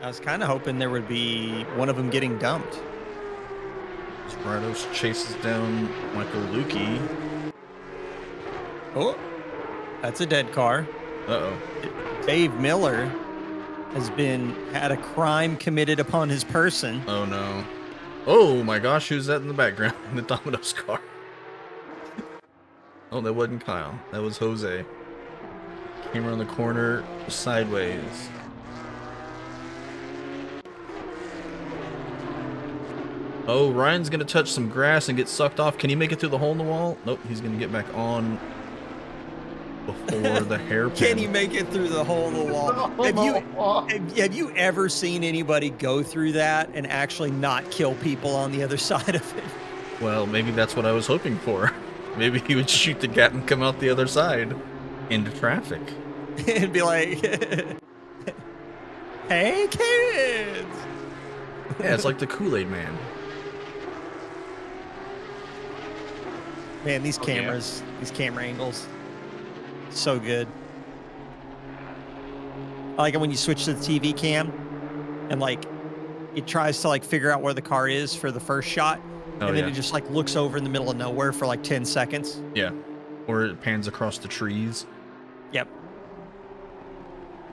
I was kind of hoping there would be one of them getting dumped. Rados chases down Michael Lukey. Oh, that's a dead car. Uh-oh. Dave Miller has had a crime committed upon his person. Oh no. Oh my gosh, who's that in the background in the Domino's car? Oh, that wasn't Kyle. That was Jose. Came around the corner sideways. Oh, Ryan's gonna touch some grass and get sucked off. Can he make it through the hole in the wall? Nope, he's gonna get back on. for the hairpin. Can he make it through the hole in the wall? Have you ever seen anybody go through that and actually not kill people on the other side of it? Well, maybe that's what I was hoping for. Maybe he would shoot the gap and come out the other side into traffic. And be like, hey, kids! Yeah, it's like the Kool-Aid Man. Man, these cameras, these camera angles, so good. I like it when you switch to the TV cam and like it tries to like figure out where the car is for the first shot. And then it just like looks over in the middle of nowhere for like 10 seconds. Yeah. Or it pans across the trees. Yep.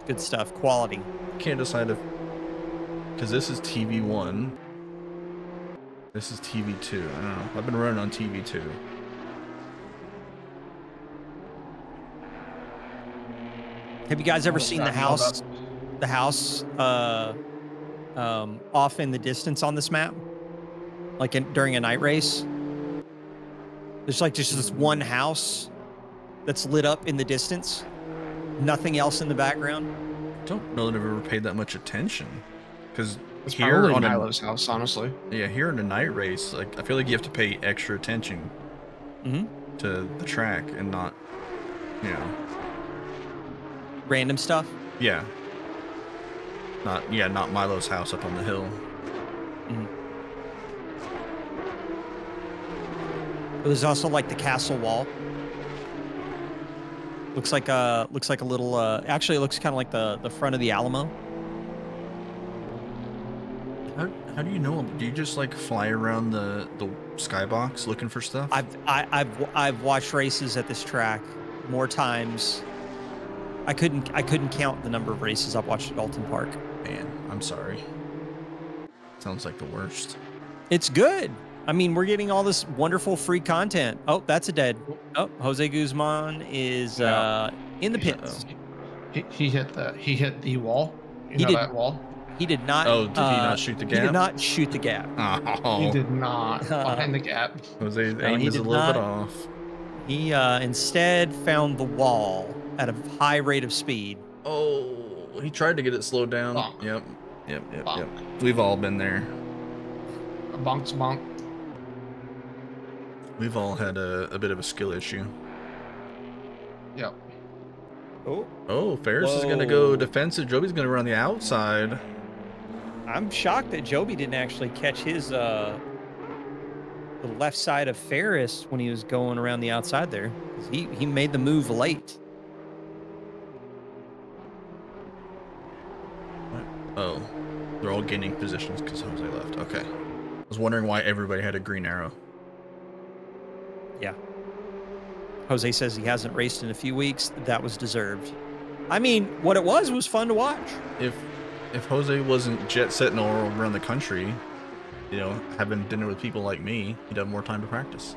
Good stuff. Quality. Can't decide if... Because this is TV1. This is TV2. I don't know. I've been running on TV2. Have you guys ever seen the house? The house off in the distance on this map? Like during a night race? There's like just this one house that's lit up in the distance. Nothing else in the background. I don't know that I've ever paid that much attention. Because It's here probably on Milo's house, honestly. Yeah, here in a night race, like I feel like you have to pay extra attention to the track and not, you know, Random stuff. yeah, not Milo's house up on the hill. There's also like the castle wall. Looks like a little. Actually, it looks kind of like the front of the Alamo. How do you know? Do you just like fly around the skybox looking for stuff? I've watched races at this track more times. I couldn't count the number of races I've watched at Oulton Park. Man, I'm sorry. Sounds like the worst. It's good. I mean, we're getting all this wonderful free content. Oh, that's a dead. Oh, Jose Guzman is in the pits. He hit the wall. He did. That wall? He did not. Oh, did he not shoot the gap? He did not shoot the gap. Oh, He did not find the gap. Jose's No, aim he is a did little bit not. off. He instead found the wall at a high rate of speed. Oh, he tried to get it slowed down. Bonk. Yep. Bonk. We've all been there. Bonk's bonk. We've all had a bit of a skill issue. Yep. Oh, Ferris is going to go Whoa. defensive. Joby's going to run the outside. I'm shocked that Joby didn't actually catch his the left side of Ferris when he was going around the outside there. 'Cause he made the move late. Oh, they're all gaining positions because Jose left. Okay. I was wondering why everybody had a green arrow. Yeah. Jose says he hasn't raced in a few weeks. That was deserved. I mean, what it was fun to watch. If Jose wasn't jet setting all around the country, you know, having dinner with people like me, he'd have more time to practice.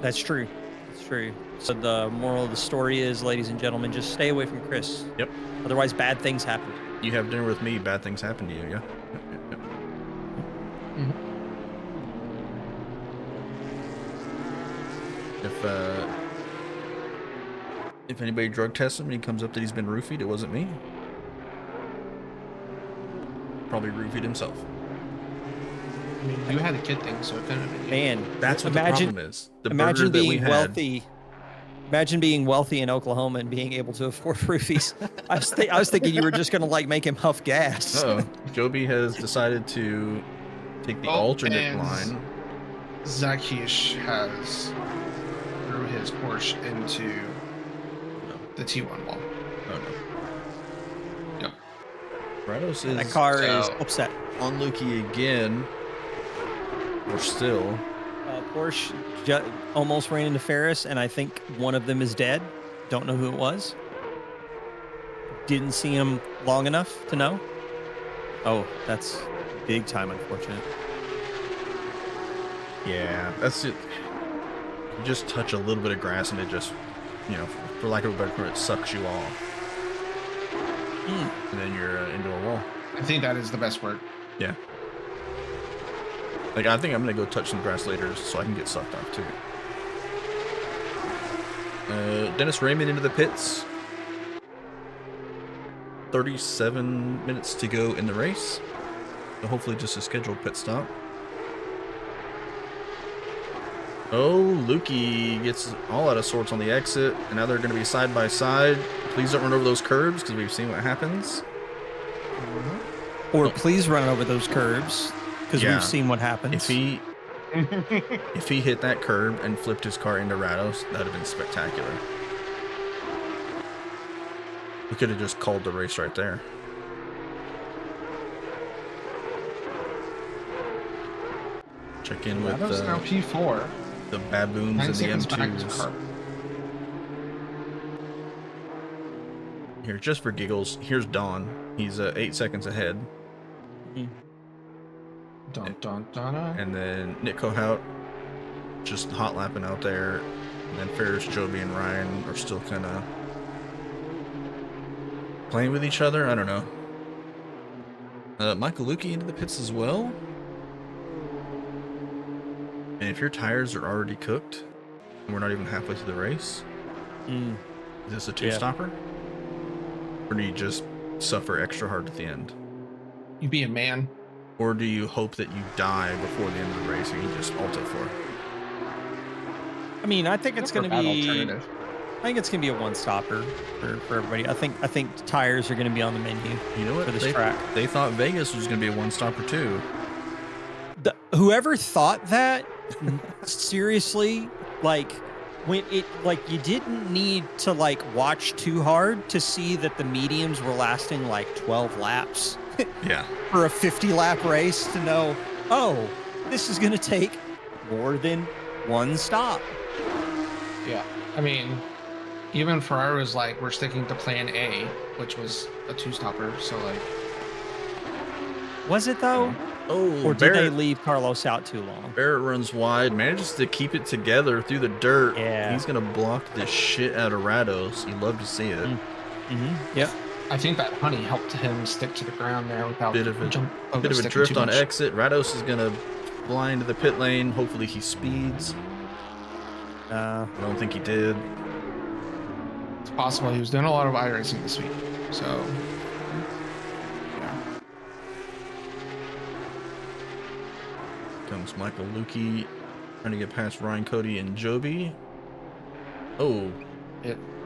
That's true. That's true. So the moral of the story is, ladies and gentlemen, just stay away from Chris. Yep. Otherwise, bad things happen. You have dinner with me, bad things happen to you, yeah? Yep. If anybody drug tests him and he comes up that he's been roofied, it wasn't me. Probably roofied himself. I mean, you had a kid thing, so it couldn't have been you. Man, That's what the problem is. The imagine burger that we being had, wealthy. Imagine being wealthy in Oklahoma and being able to afford roofies. I was thinking you were just gonna like make him huff gas. Uh-oh. Joby has decided to take the alternate and line. Zacchaeus has threw his Porsche into the T1 wall. Oh no. Yep. Rados That is car is upset. on Lukey again. Or still. Porsche almost ran into Ferris, and I think one of them is dead. Don't know who it was. Didn't see him long enough to know. Oh, that's big time unfortunate. Yeah, that's it. You just touch a little bit of grass and it just, you know, for lack of a better term, it sucks you off. And then you're into a wall. I think that is the best word. Yeah. Like, I think I'm going to go touch some grass later so I can get sucked off too. Dennis Raymond into the pits. 37 minutes to go in the race. So hopefully just a scheduled pit stop. Oh, Lukey gets all out of sorts on the exit, and now they're going to be side by side. Please don't run over those curbs, because we've seen what happens. Or please run over those curbs, because Yeah. we've seen what happens. If he hit that curb and flipped his car into Rados, that'd have been spectacular. We could have just called the race right there. Check in with Rados now P4. the baboons 9 and the seconds behind M2s. Carp. Here, just for giggles, here's Don. He's 8 seconds ahead. Dun dun dun. And then Nick Kohout just hot lapping out there. And then Ferris, Joby, and Ryan are still kind of playing with each other. I don't know. Michael Lukey into the pits as well. And if your tires are already cooked, and we're not even halfway through the race, is this a two-stopper? Or do you just suffer extra hard at the end? You be a man. Or do you hope that you die before the end of the race and you just ult it for it? I mean, I think it's going to Bad be. alternative. I think it's going to be a one-stopper for everybody. I think tires are going to be on the menu. You know what? For this track. They thought Vegas was going to be a one-stopper too. Whoever thought that, seriously, like when it like you didn't need to like watch too hard to see that the mediums were lasting like 12 laps. Yeah. For a 50-lap race to know, oh, this is going to take more than one stop. Yeah. I mean, even Ferrari was like, we're sticking to plan A, which was a two-stopper. So, like. Was it though? Oh, Or did they leave Carlos out too long? Barrett runs wide, manages to keep it together through the dirt. Yeah. He's going to block the shit out of Rados. You love to see it. Mm-hmm. Yep. I think that honey helped him stick to the ground there without Bit of a sticking drift too on much. exit. Rados is going to fly into the pit lane. Hopefully he speeds. I don't think he did. It's possible. He was doing a lot of iRacing this week. So, yeah. Comes Michael Lukey trying to get past Ryan Cody and Joby. Oh,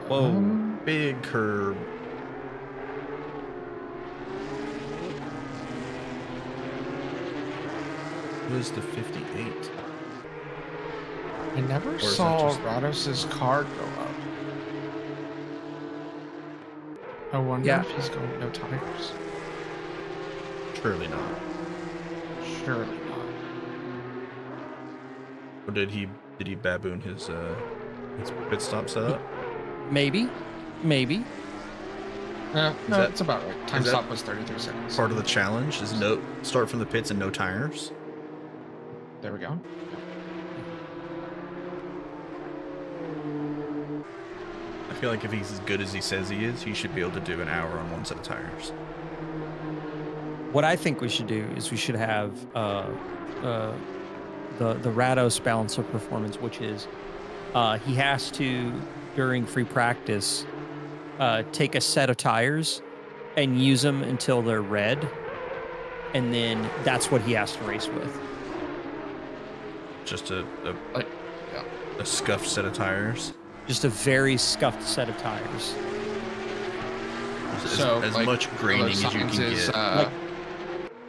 Whoa. big curb. Who's the 58? I never is that saw just- Rados's car go up. I wonder Yeah. if he's going no tires. Surely not. Surely not. Or did he baboon his pit stop setup? Maybe. No, that- it's about right. Time is that stop was 33 seconds. Part of the challenge is no start from the pits and no tires. There we go. I feel like if he's as good as he says he is, he should be able to do an hour on one set of tires. What I think we should do is we should have the Rados balance of performance, which is he has to, during free practice, take a set of tires and use them until they're red, and then that's what he has to race with. Just a Like, yeah. scuffed set of tires. Just a very scuffed set of tires. As like, much graining as you can Science's, get.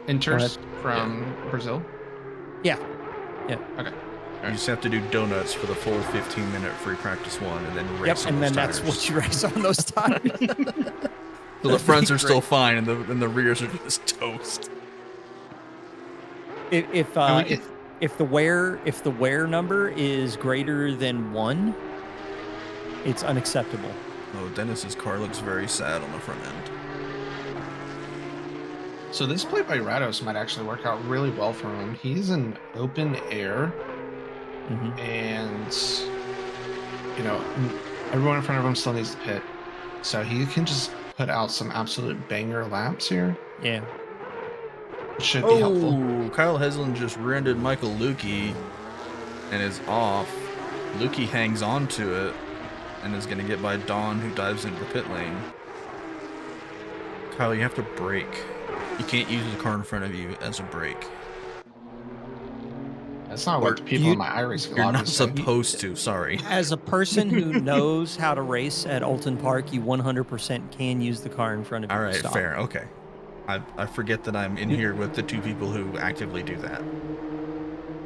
Inters from Brazil. Yeah. Okay. You just have to do donuts for the full 15-minute free practice one, and then race Yep. on And those then that's tires. what you race on those tires. So the fronts are still fine, and the rears are just toast. if the wear number is greater than 1, it's unacceptable. Oh, Dennis's car looks very sad on the front end. So this play by Rados might actually work out really well for him. He's in open air, and everyone in front of him still needs to pit, so he can just put out some absolute banger laps here. Yeah. It should be helpful. Oh, Kyle Heslin just rear-ended Michael Lukey and is off. Lukey hangs on to it. and is gonna get by Dawn, who dives into the pit lane. Kyle, you have to brake. You can't use the car in front of you as a brake. That's not Or what the people you- in my iRacing You're lobby not say. supposed to. Sorry. As a person who knows how to race at Oulton Park, you 100% can use the car in front of you. All to right, stop. fair. Okay. I forget that I'm in here with the two people who actively do that.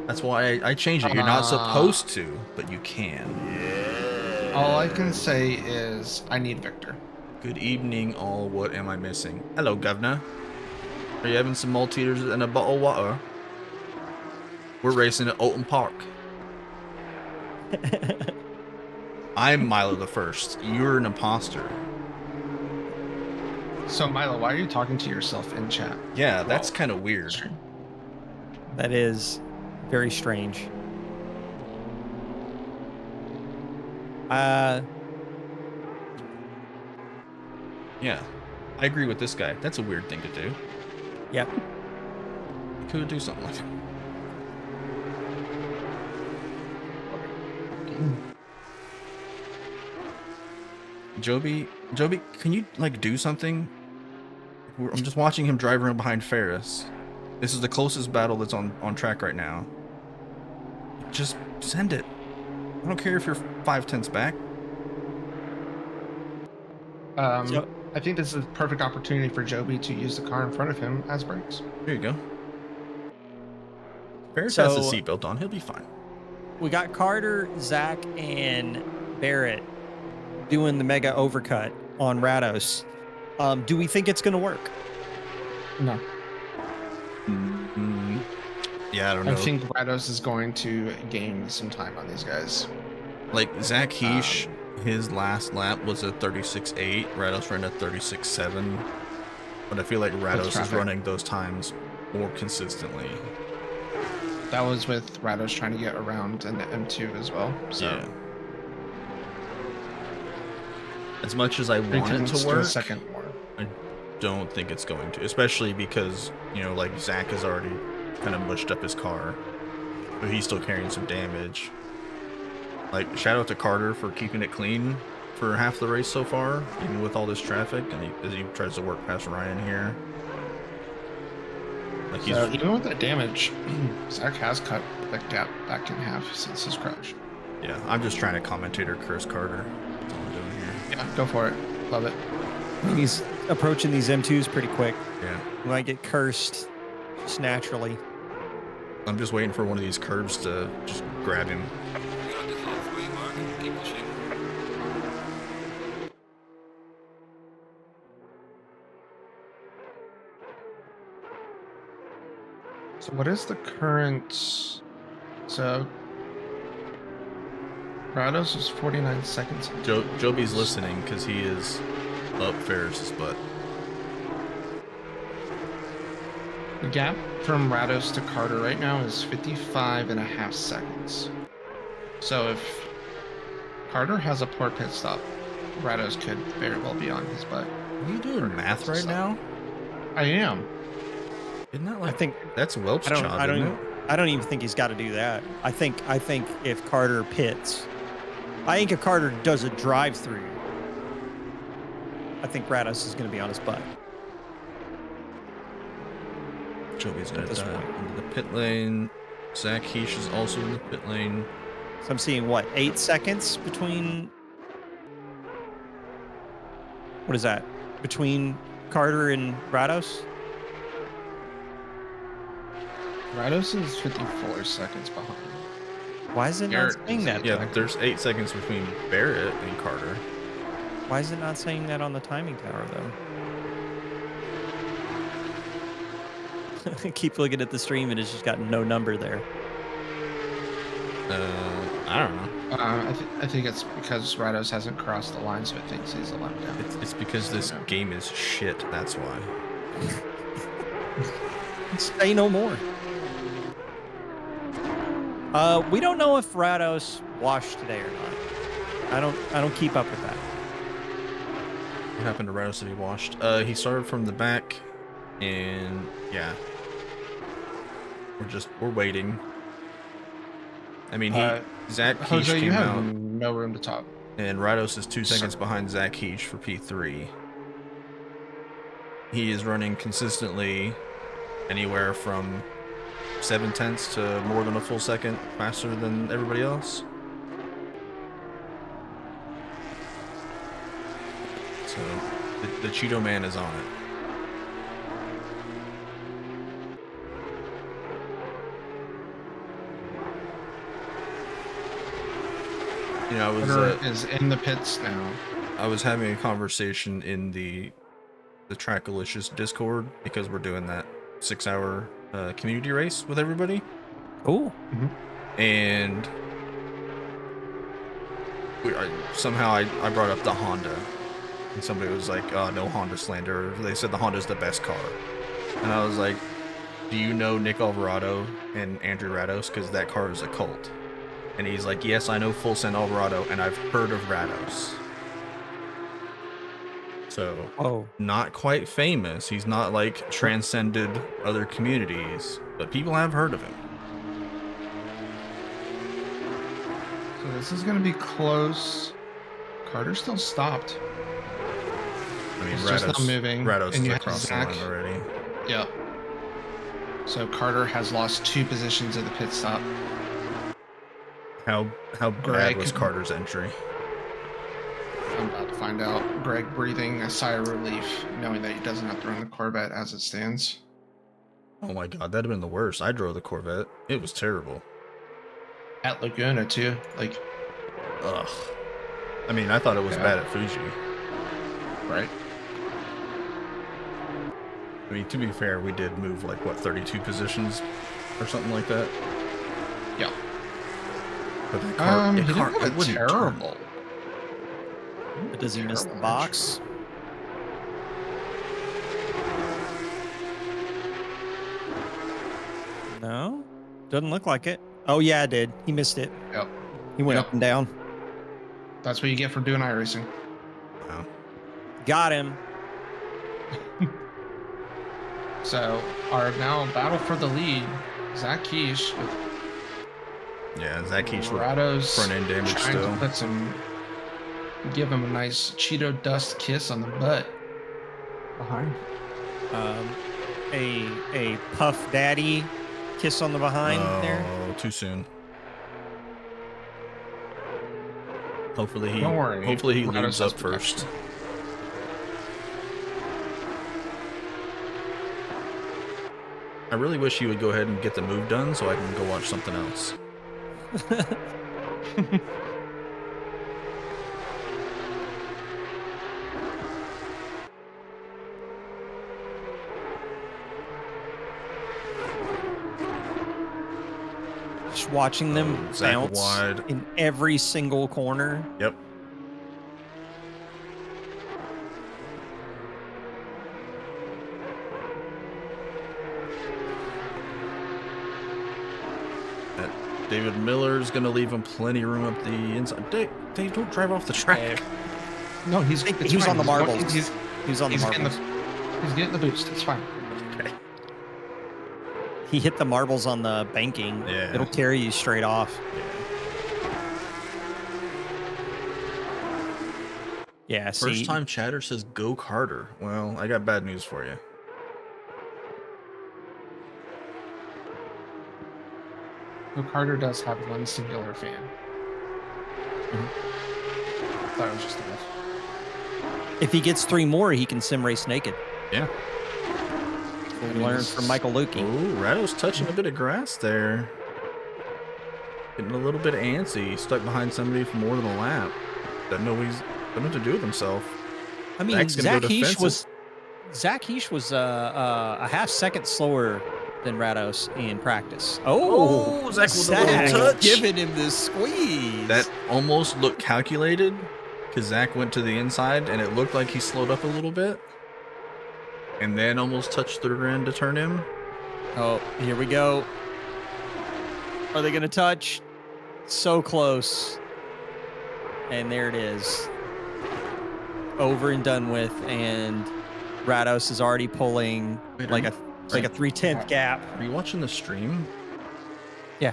That's why I changed it. You're not supposed to, but you can. All I can say is I need Victor. Good evening, all. What am I missing? Hello, governor. Are you having some Maltesers and a bottle of water? We're racing at Oulton Park. I'm Milo the First. You're an imposter. So Milo, why are you talking to yourself in chat? Yeah, that's kind of weird. That is very strange. Yeah, I agree with this guy. That's a weird thing to do. Yep. You could do something like that. Joby, can you like do something? I'm just watching him drive around behind Ferris. This is the closest battle that's on track right now. Just send it. I don't care if you're 5/10 back. So- I think this is a perfect opportunity for Joby to use the car in front of him as brakes. There you go. Ferris has his So- seatbelt on. He'll be fine. We got Carter, Zach, and Barrett doing the mega overcut on Rados. Do we think it's going to work? No. Yeah, I don't know. I think Rados is going to gain some time on these guys. Like Zach Heish, his last lap was a 36.8. Rados ran a 36.7. But I feel like Rados is traffic. running those times more consistently. That was with Rados trying to get around in the M2 as well. So Yeah. As much as I three want it tenths to a work, second more. I don't think it's going to. Especially because, you know, like Zach has already kind of mushed up his car. But he's still carrying some damage. Like, shout out to Carter for keeping it clean for half the race so far, even with all this traffic, and as he tries to work past Ryan here. Like he's So even with that damage, Zach has cut the gap back in half since his crash. yeah. I'm just trying to commentator curse Carter. That's all I'm doing here. Yeah, go for it. Love it. He's approaching these M2s pretty quick. Yeah. He might get cursed just naturally. I'm just waiting for one of these curbs to just grab him. So what is the current? So Rados is 49 seconds. Joby's listening because he is up Ferris's butt. The gap from Rados to Carter right now is 55.5 seconds. So if Carter has a poor pit stop, Rados could very well be on his butt. Are you doing math right now? I am. Isn't that I like think that's Welch I job? don't isn't even, I don't even think he's got to do that. I think if Carter pits, I think if Carter does a drive-through, I think Rados is going to be on his butt. Joby's gonna at this dive point. into the pit lane. Zach Heish is also in the pit lane. So I'm seeing what, 8 seconds between. What is that? Between Carter and Rados? Rados is 54 seconds behind. Why is it Garrett not saying is that? Yeah, there's 8 seconds between Barrett and Carter. Why is it not saying that on the timing tower though? I keep looking at the stream and it's just got no number there. I don't know. I think it's because Rados hasn't crossed the line, so it thinks he's a lap down. It's because this No. game is shit. That's why. Say no more. We don't know if Rados washed today or not. I don't keep up with that. What happened to Rados that he washed? He started from the back, and yeah, we're waiting. I mean, Zach Heish Jose, you came have out. no room to talk. And Rados is 2 seconds behind Zach Heesh for P3. He is running consistently anywhere from 0.7 to more than a full second faster than everybody else. So the Cheeto Man is on it. You know, Carter is in the pits now. I was having a conversation in the Trackalicious Discord because we're doing that 6-hour community race with everybody. Cool. And somehow I brought up the Honda, and somebody was like, "Oh, no Honda slander." They said the Honda's the best car, and I was like, "Do you know Nick Alvarado and Andrew Rados? Because that car is a cult." And he's like, "Yes, I know Full Send Alvarado, and I've heard of Rados." So, not quite famous. He's not like transcended other communities, but people have heard of him. So this is going to be close. Carter still stopped. I mean, It's just not moving. Rados And is you have across the Zach. line already. Yep. So Carter has lost 2 positions at the pit stop. How bad Greg. was Carter's entry? I'm about to find out. Greg breathing a sigh of relief, knowing that he doesn't have to run the Corvette as it stands. Oh my god, that'd have been the worst. I drove the Corvette. It was terrible. At Laguna too. Like, Ugh. I mean, I thought it was bad at Fuji. right? I mean, to be fair, we did move like what 32 positions or something like that. Yeah. But that car, He it didn't car, have it a wouldn't turn. terrible. But does he miss the box? No, doesn't look like it. Oh yeah, it did. He missed it. Yep. He went Yep. up and down. That's what you get for doing iRacing. Wow. Got him. So our now battle for the lead, Zach Keish with Yeah, Zach Heesh with Rados front end damage trying still. to put some, give him a nice Cheeto dust kiss on the butt behind. A Puff Daddy kiss on the behind there. Oh, too soon. Hopefully he Don't worry, hopefully he Rados lubes has up first. protection. I really wish he would go ahead and get the move done so I can go watch something else. Just watching them Zach bounce wide. in every single corner. Yep. David Miller's gonna leave him plenty of room up the inside. Dave, don't drive off the track. No, he's He was on the marbles. He was on the getting marbles. he's getting the boost. It's fine. Okay. He hit the marbles on the banking. Yeah. It'll carry you straight off. Yeah, see. First time chatter says go Carter. Well, I got bad news for you. So Carter does have one singular fan. Thought it was just enough. If he gets 3 more, he can sim race naked. Yeah. We learned from Michael Lukey. Oh, Rado's touching a bit of grass there. Getting a little bit antsy. Stuck behind somebody for more than a lap. Doesn't know what to do with himself. I mean, Zach's gonna Zach go Heesh defensive. was a half second slower than Rados in practice. Oh, Zach with a little touch. giving him the squeeze. That almost looked calculated because Zach went to the inside and it looked like he slowed up a little bit and then almost touched the rear end to turn him. Oh, here we go. Are they going to touch? So close. And there it is. Over and done with. And Rados is already pulling Wait, like are a 3/10 gap. Are you watching the stream? Yeah.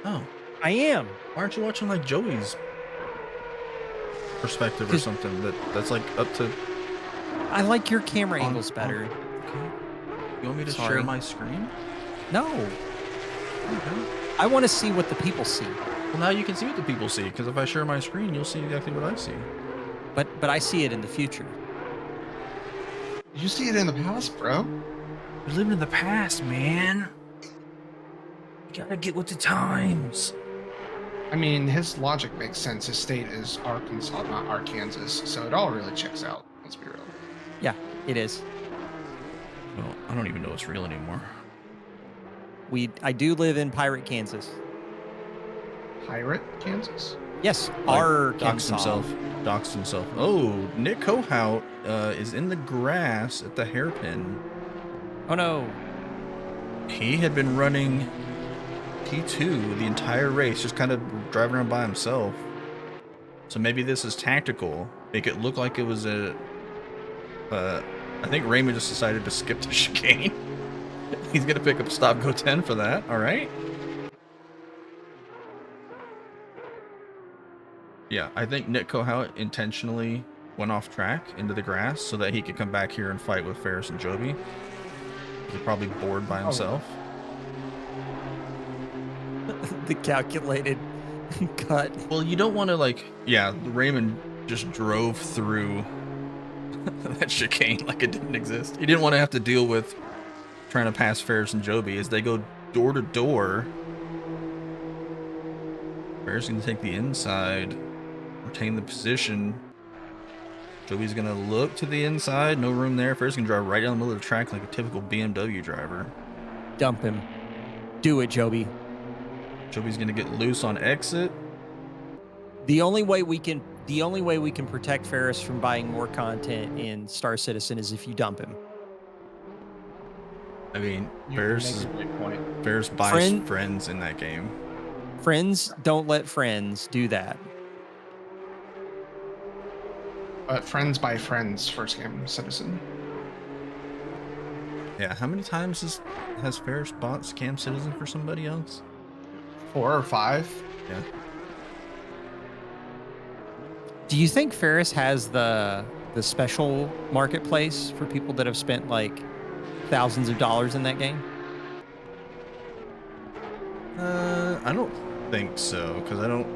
Oh, I am. why aren't you watching like Joey's? perspective or something. That's like up to. I like your camera angles better. Okay. You want me to Sorry. share my screen? No, Okay. I want to see what the people see. Well, now you can see what the people see, because if I share my screen, you'll see exactly what I see. But I see it in the future. You see it in the past, bro. We're living in the past, man. You gotta get with the times. I mean, his logic makes sense. His state is Arkansas, not Arkansas, so it all really checks out. Let's be real. Yeah, it is. Well, I don't even know what's real anymore. I do live in Pirate, Kansas. Pirate, Kansas? Yes, Like, Arkansas. Doxed himself. Oh, Nick Kohout is in the grass at the hairpin. Oh no. He had been running P2 the entire race, just kind of driving around by himself. So maybe this is tactical. Make it look like it was a... I think Raymond just decided to skip the chicane. He's going to pick up stop go 10 for that. All right. Yeah, I think Nick Kohout intentionally went off track into the grass so that he could come back here and fight with Ferris and Joby. He's probably bored by himself. The calculated cut. Well, you don't want to, like... Yeah, Raymond just drove through that chicane like it didn't exist. He didn't want to have to deal with trying to pass Ferris and Joby as they go door to door. Ferris is going to take the inside, retain the position. Joby's going to look to the inside, no room there. Ferris can drive right down the middle of the track like a typical BMW driver. Dump him. Do it, Joby. Joby's going to get loose on exit. The only way we can protect Ferris from buying more content in Star Citizen is if you dump him. I mean, You Ferris make a great point. buys friends in that game. Friends don't let friends do that. But friends by friends for Scam Citizen. Yeah, how many times has Ferris bought Scam Citizen for somebody else? 4 or 5. Yeah. Do you think Ferris has the special marketplace for people that have spent like thousands of dollars in that game? I don't think so, because I don't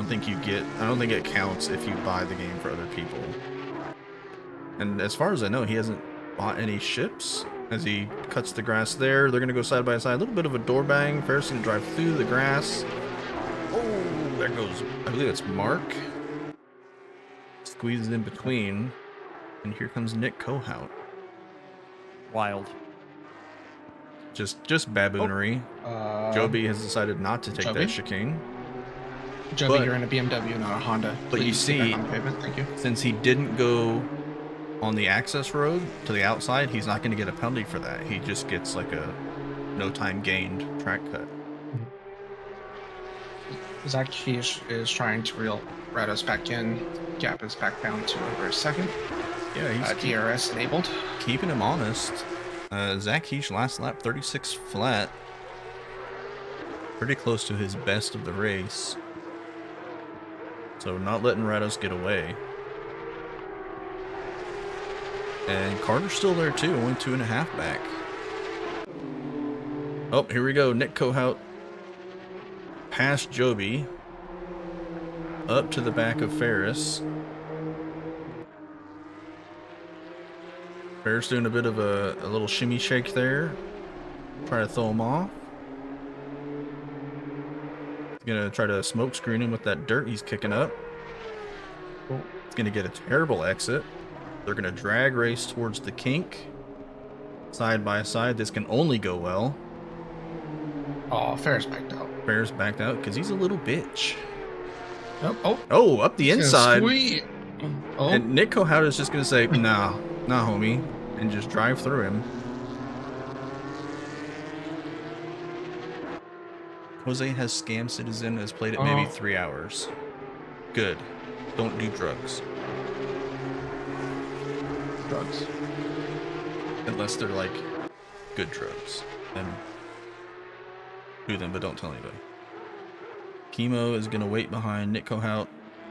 think it counts if you buy the game for other people. And as far as I know, he hasn't bought any ships. As he cuts the grass there, they're gonna go side by side. A little bit of a door bang. Ferris gonna drive through the grass. Oh, there goes, I believe it's Mark. Squeezes in between, and here comes Nick Kohout. Wild. Just baboonery. Joby has decided not to take Joby? that chicane. Joby, But- you're in a BMW, not a Honda. but you Please get see- back on the pavement. Thank you. Since he didn't go on the access road to the outside, he's not going to get a penalty for that. He just gets like a no time gained track cut. Zach Keish is trying to reel Rados back in. Gap is back down to over a second. Yeah, he's DRS enabled. keeping him honest. Zach Heish last lap 36 flat. Pretty close to his best of the race. So not letting Rados get away. And Carter's still there too, only 2.5 back. Oh, here we go. Nick Kohout past Joby. Up to the back of Ferris. Ferris doing a bit of a little shimmy shake there. Try to throw him off. He's gonna try to smoke screen him with that dirt he's kicking up. He's gonna get a terrible exit. They're gonna drag race towards the kink. Side by side, this can only go well. Oh, Ferris backed out. Ferris backed out because he's a little bitch. Oh, Oh, up the inside. Sweet. Oh, And Nick Kohout is just gonna say, nah, homie, and just drive through him. Jose has Scam Citizen, has played it maybe 3 hours. Good. Don't do drugs. drugs. Unless they're like good drugs. Then do them, but don't tell anybody. Chemo is gonna wait behind Nick Kohout.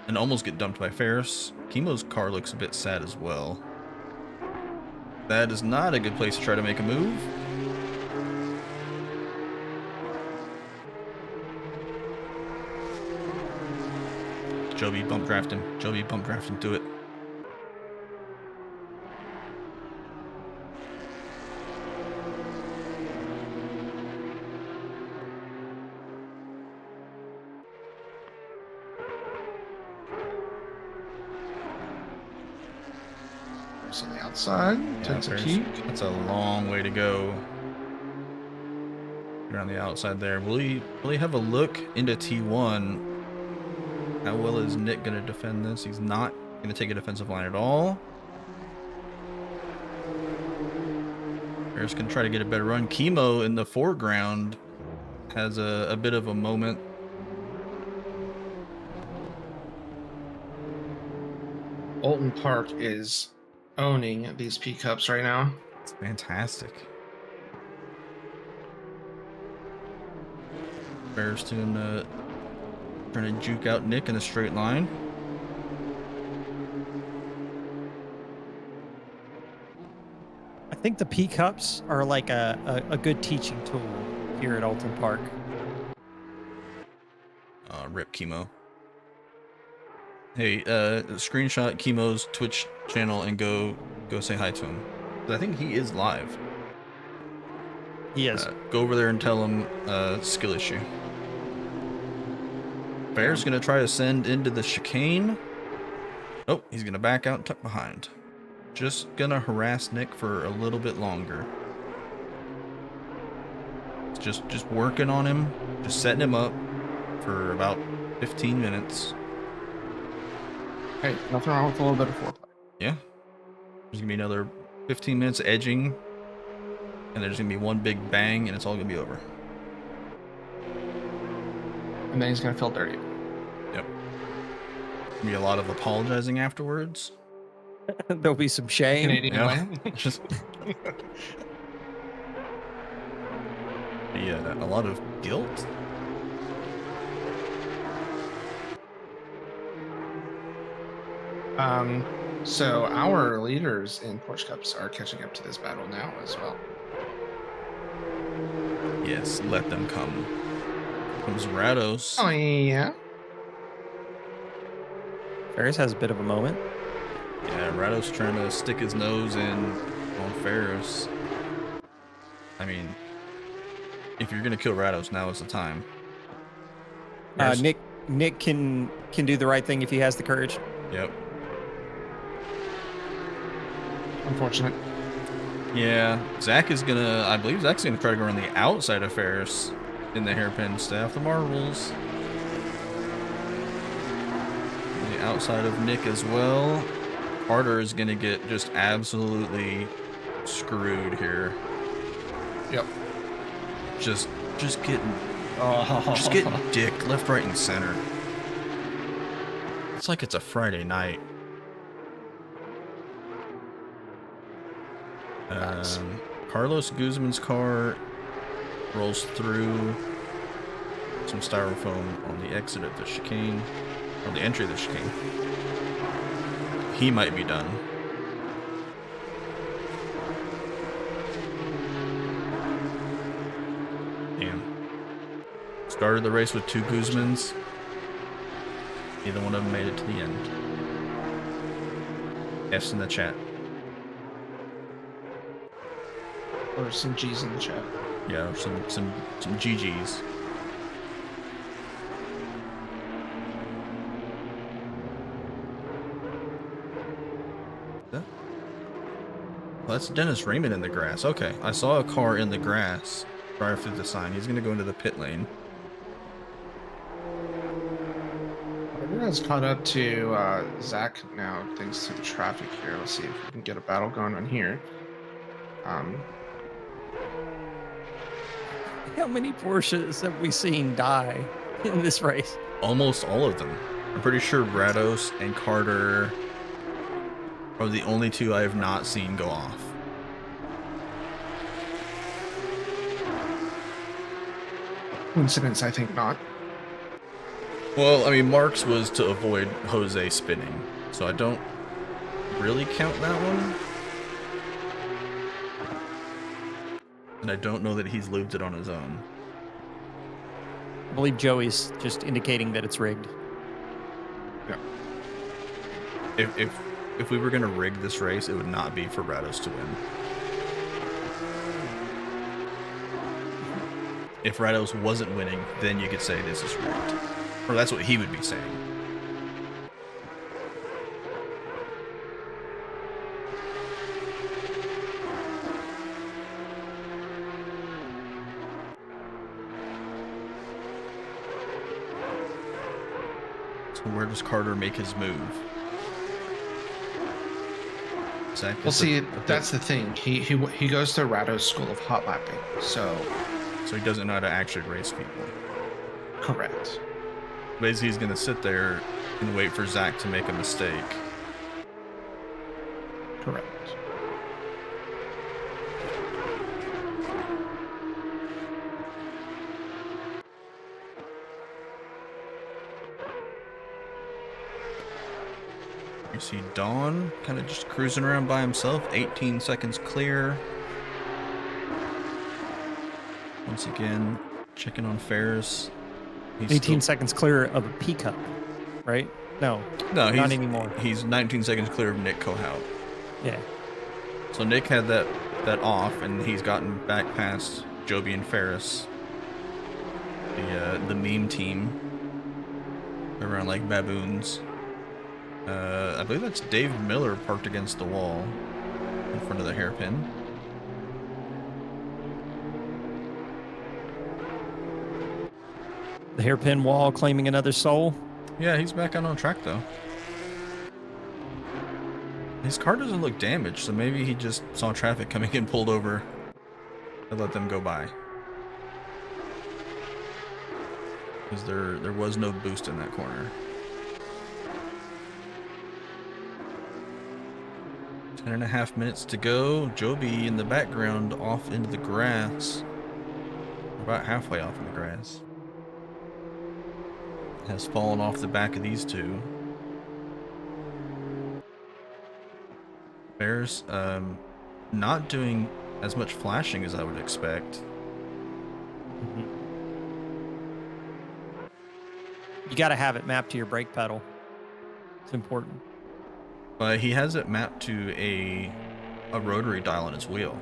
and almost get dumped by Ferris. Chemo's car looks a bit sad as well. That is not a good place to try to make a move. Joby, bump draft him. Joby, bump draft him. Do it. On the outside, takes a peek. That's a long way to go. Around the outside there. Will he have a look into T1? How well is Nick going to defend this? He's not going to take a defensive line at all. Ferris can try to get a better run. Chemo in the foreground has a bit of a moment. Oulton Park is owning these P-Cups right now. It's fantastic. Ferris trying to juke out Nick in a straight line. I think the P-Cups are like a good teaching tool here at Oulton Park. Rip Chemo. Hey, screenshot Chemo's Twitch channel and go say hi to him. I think he is live. He is. Go over there and tell him skill issue. Bear's gonna try to send into the chicane. Oh, he's gonna back out and tuck behind. Just gonna harass Nick for a little bit longer. Just working on him, just setting him up for about 15 minutes. Hey, nothing wrong with a little bit of foreplay. Yeah. There's gonna be another 15 minutes edging, and there's gonna be one big bang, and it's all gonna be over. And then he's gonna feel dirty. Yep. Gonna be a lot of apologizing afterwards. There'll be some shame. Canadian Yeah. way. Just yeah, a lot of guilt. So our leaders in Porsche Cups are catching up to this battle now as well. Yes, let them come. Comes Rados. Oh yeah. Ferris has a bit of a moment. Yeah, Rados trying to stick his nose in on Ferris. I mean, if you're gonna kill Rados, now is the time. Ferris- Nick can do the right thing if he has the courage. Yep. Unfortunate. Yeah, I believe Zach's gonna try to go around the outside of Ferris in the hairpin staff, the marbles. The outside of Nick as well. Carter is gonna get just absolutely screwed here. Yep. Just getting dicked left, right, and center. It's like it's a Friday night. Carlos Guzman's car rolls through some styrofoam on the exit of the chicane, or the entry of the chicane. He might be done. Damn. Started the race with two Guzmans. Neither one of them made it to the end. F's in the chat. Or some G's in the chat. Yeah, or some GGs. Well, that's Dennis Raymond in the grass. Okay, I saw a car in the grass drive through the sign. He's gonna go into the pit lane. Everyone's caught up to Zach now, thanks to the traffic here. Let's see if we can get a battle going on here. How many Porsches have we seen die in this race? Almost all of them. I'm pretty sure Rados and Carter are the only two I have not seen go off. Coincidence, I think not. Well, I mean, Mark's was to avoid Jose spinning, so I don't really count that one. And I don't know that he's lived it on his own. I believe Joey's just indicating that it's rigged. Yeah. If we were gonna rig this race, it would not be for Rados to win. If Rados wasn't winning, then you could say this is rigged. Or that's what he would be saying. So where does Carter make his move? Zach, Well, see, that's the thing. He goes to Rado's School of Hot Lapping, so he doesn't know how to actually race people. correct. Basically, he's gonna sit there and wait for Zach to make a mistake. Correct. You see Dawn kind of just cruising around by himself, 18 seconds clear. Once again, checking on Ferris. He's 18 seconds clear of a PCUP, right? No, No, not anymore. He's 19 seconds clear of Nick Kohout. Yeah. So Nick had that off, and he's gotten back past Joby and Ferris. The meme team. They're around like baboons. I believe that's Dave Miller parked against the wall in front of the hairpin. The hairpin wall claiming another soul. Yeah, he's back out on track though. His car doesn't look damaged, so maybe he just saw traffic coming in, pulled over, and let them go by. Because there was no boost in that corner. 10.5 minutes to go. Joby in the background off into the grass. About halfway off in the grass. Has fallen off the back of these two. Bears, not doing as much flashing as I would expect. You got to have it mapped to your brake pedal. It's important. But he has it mapped to a rotary dial on his wheel.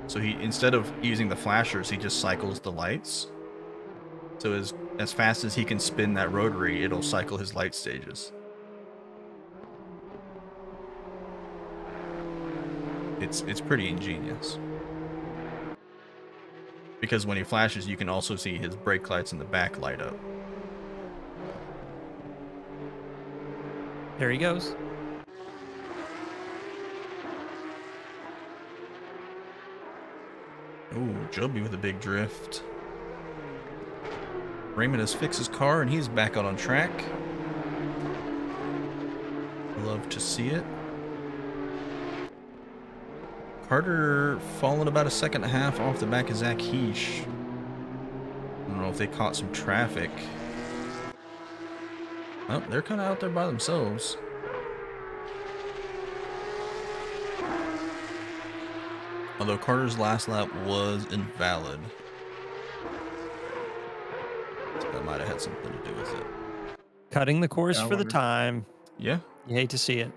So he, instead of using the flashers, he just cycles the lights. So as fast as he can spin that rotary, it'll cycle his light stages. It's pretty ingenious. Because when he flashes, you can also see his brake lights in the back light up. There he goes. Ooh, Joby with a big drift. Raymond has fixed his car and he's back out on track. Love to see it. Carter falling about 1.5 seconds off the back of Zach Heish. I don't know if they caught some traffic. Oh, they're kind of out there by themselves. Although Carter's last lap was invalid. So that might have had something to do with it. Cutting the course Yeah, I for the wonder. time. Yeah. You hate to see it.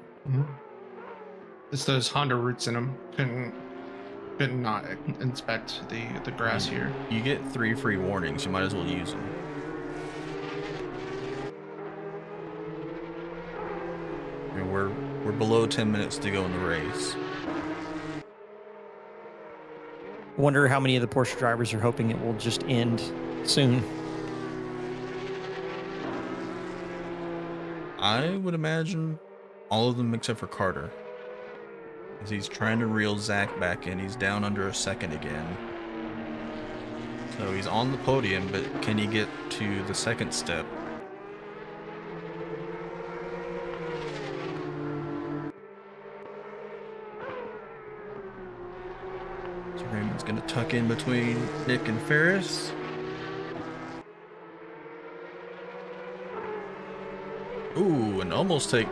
It's those Honda roots in them. Couldn't not inspect the grass here. You get 3 free warnings. You might as well use them. I mean, we're below 10 minutes to go in the race. Wonder how many of the Porsche drivers are hoping it will just end soon. I would imagine all of them except for Carter. As he's trying to reel Zach back in. He's down under 1 second again. So he's on the podium, but can he get to the second step? So Raymond's gonna tuck in between Nick and Ferris. Ooh, and almost take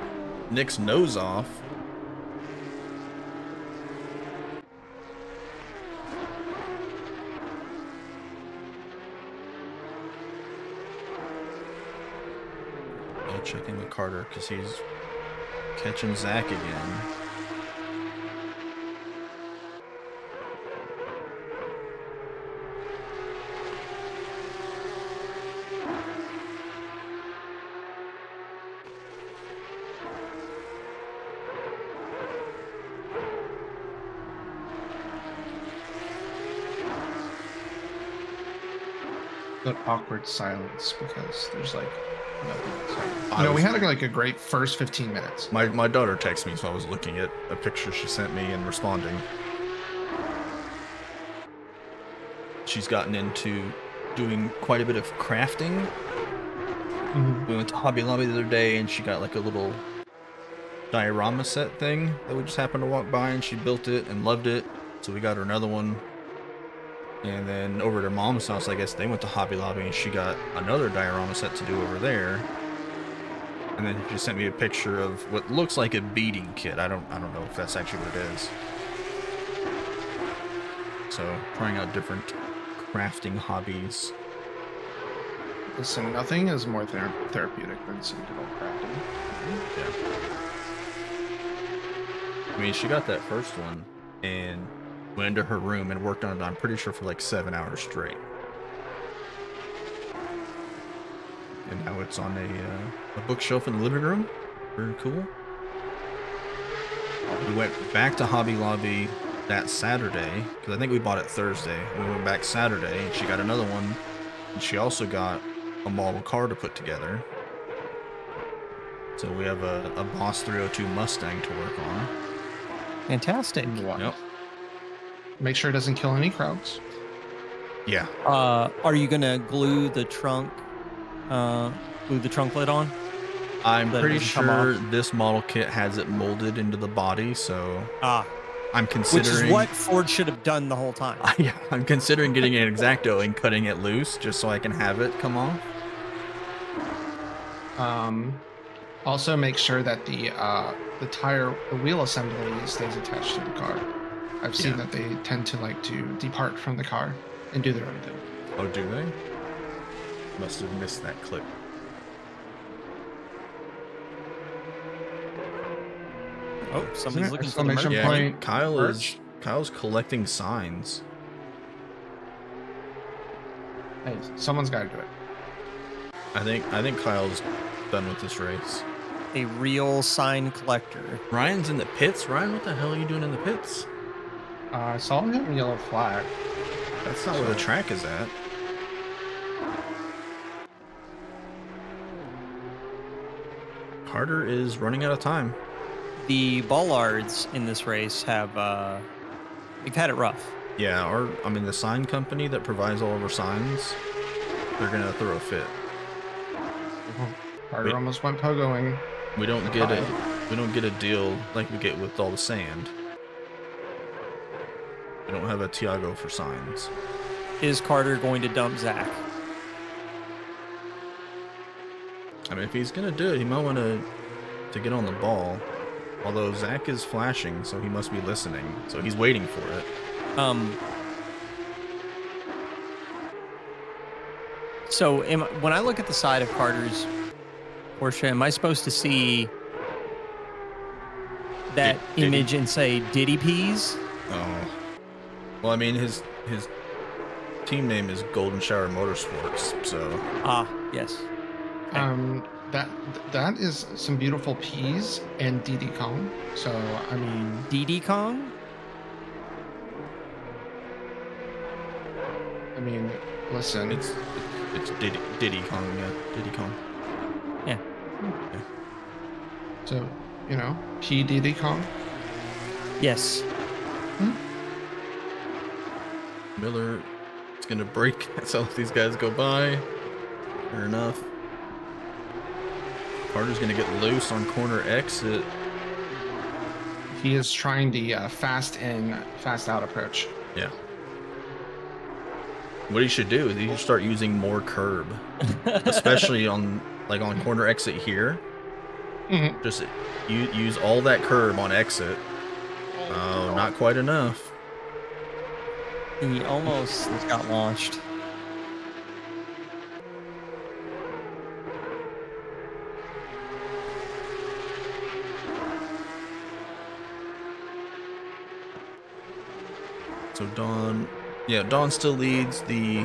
Nick's nose off. I'll check in with Carter because he's catching Zach again. That awkward silence because there's like nothing. I You know, we was- had like a great first 15 minutes. My daughter texted me, so I was looking at a picture she sent me and responding. She's gotten into doing quite a bit of crafting. We went to Hobby Lobby the other day and she got like a little diorama set thing that we just happened to walk by, and she built it and loved it. So we got her another one. And then over at her mom's house, I guess they went to Hobby Lobby and she got another diorama set to do over there. And then she sent me a picture of what looks like a beading kit. I don't know if that's actually what it is. So trying out different crafting hobbies. Listen, nothing is more therapeutic than some good old crafting. Yeah. I mean, she got that first one and went into her room and worked on it, I'm pretty sure, for like 7 hours straight. And now it's on a bookshelf in the living room. Very cool. We went back to Hobby Lobby that Saturday, because I think we bought it Thursday. And we went back Saturday, and she got another one. And she also got a model car to put together. So we have a Boss 302 Mustang to work on. Fantastic. Yep. Make sure it doesn't kill any crowds. Yeah. Are you gonna glue the trunk lid on? I'm That it pretty doesn't come sure off? this model kit has it molded into the body, so I'm Which considering. is what Ford should have done the whole time. Yeah, I'm considering getting an X-Acto and cutting it loose just so I can have it come off. Also make sure that the wheel assembly stays attached to the car. I've seen that they tend to like to depart from the car and do their own thing. Oh, do they? Must have missed that clip. Oh, somebody's it? looking for the Exclamation merch. Yeah, point. Kyle's collecting signs. Hey, someone's got to do it. I think Kyle's done with this race. A real sign collector. Ryan's in the pits. Ryan, what the hell are you doing in the pits? I saw him hit a yellow flag. That's not where the track is at. Carter is running out of time. The Bollards in this race have they've had it rough. Yeah, the sign company that provides all of our signs, they're gonna throw a fit. Carter Wait. almost went pogoing. We don't get a deal like we get with all the sand. We don't have a Tiago for signs. Is Carter going to dump Zach? I mean, if he's gonna do it, he might want to get on the ball. Although Zach is flashing, so he must be listening. So he's waiting for it. So when I look at the side of Carter's Porsche, am I supposed to see that Diddy? image and say Diddy Peas? Oh. Well, I mean, his team name is Golden Shower Motorsports, so Yes. That is some beautiful peas and Diddy Kong. So I mean, Diddy Kong? listen, it's Diddy Kong, yeah, Diddy Kong. Yeah. so P Diddy Kong. Yes. Miller is gonna break as all these guys go by. Fair enough. Carter's gonna get loose on corner exit. He is trying the fast in, fast out approach. Yeah. What he should do is he should start using more curb, especially on corner exit here. Mhm. Just use all that curb on exit. Oh, not quite enough. He almost got launched. So Dawn still leads the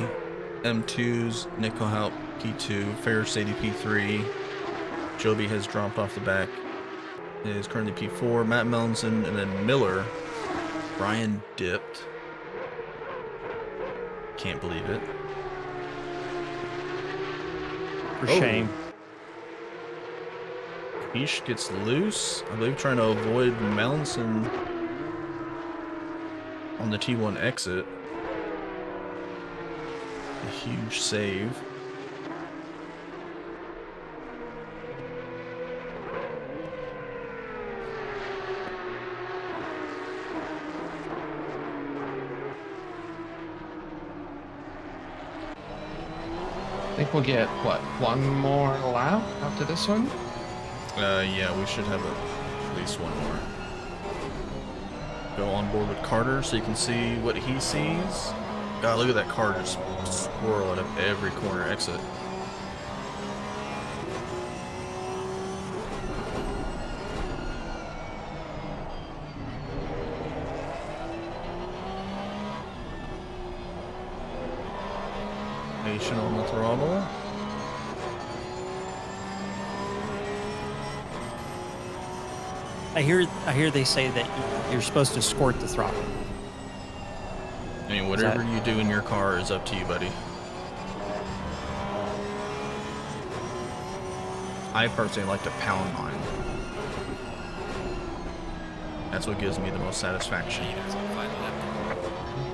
M2s. Nick Kohout P2, Ferris Sadie P3. Joby has dropped off the back. It is currently P4. Matt Mellinson and then Miller. Brian dipped. Can't believe it. For shame. Keish gets loose. I believe trying to avoid Mellinson on the T1 exit. A huge save. I think we'll get, what, one more lap after this one? Yeah, we should have at least one more. Go on board with Carter so you can see what he sees. God, look at that car just swirl out of every corner exit. Patient on the throttle. I hear they say that you're supposed to squirt the throttle. I mean, whatever you do in your car is up to you, buddy. I personally like to pound mine. That's what gives me the most satisfaction.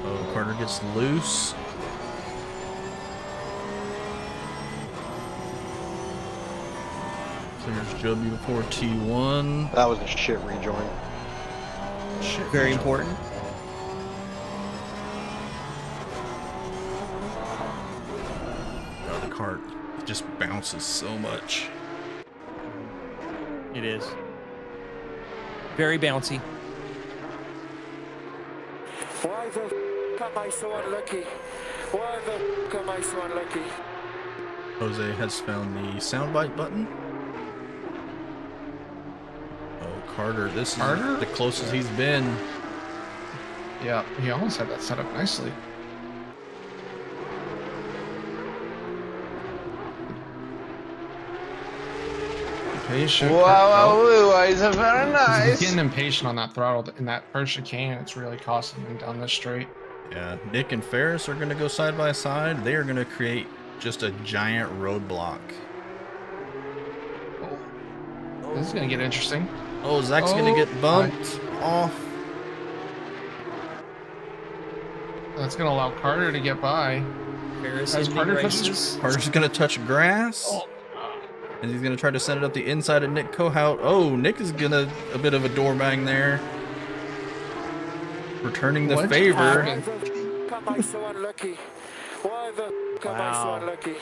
Oh, Carter gets loose. Clears Joby before T1. That was a shit rejoin. Shit, Very rejoin. important. God, the cart just bounces so much. It is. Very bouncy. Why the f am I so unlucky? Why the f am I so unlucky? Jose has found the soundbite button. Oh, Carter, this Carter? is the closest he's been. Yeah, he almost had that set up nicely. Patient. Wow, it's very He's nice. getting impatient on that throttle. In that first chicane, it's really costing him down this straight. Yeah, Nick and Ferris are going to go side by side. They are going to create just a giant roadblock. This is going to get interesting. Oh, Zach's going to get bumped off. That's going to allow Carter to get by. Ferris Has ending Carter touched races. Carter's going to touch grass. Oh. And he's going to try to send it up the inside of Nick Kohout. Oh, Nick is going to a bit of a door bang there. Returning the What favor. Why the f am I so unlucky? Why the f am I so Wow. unlucky?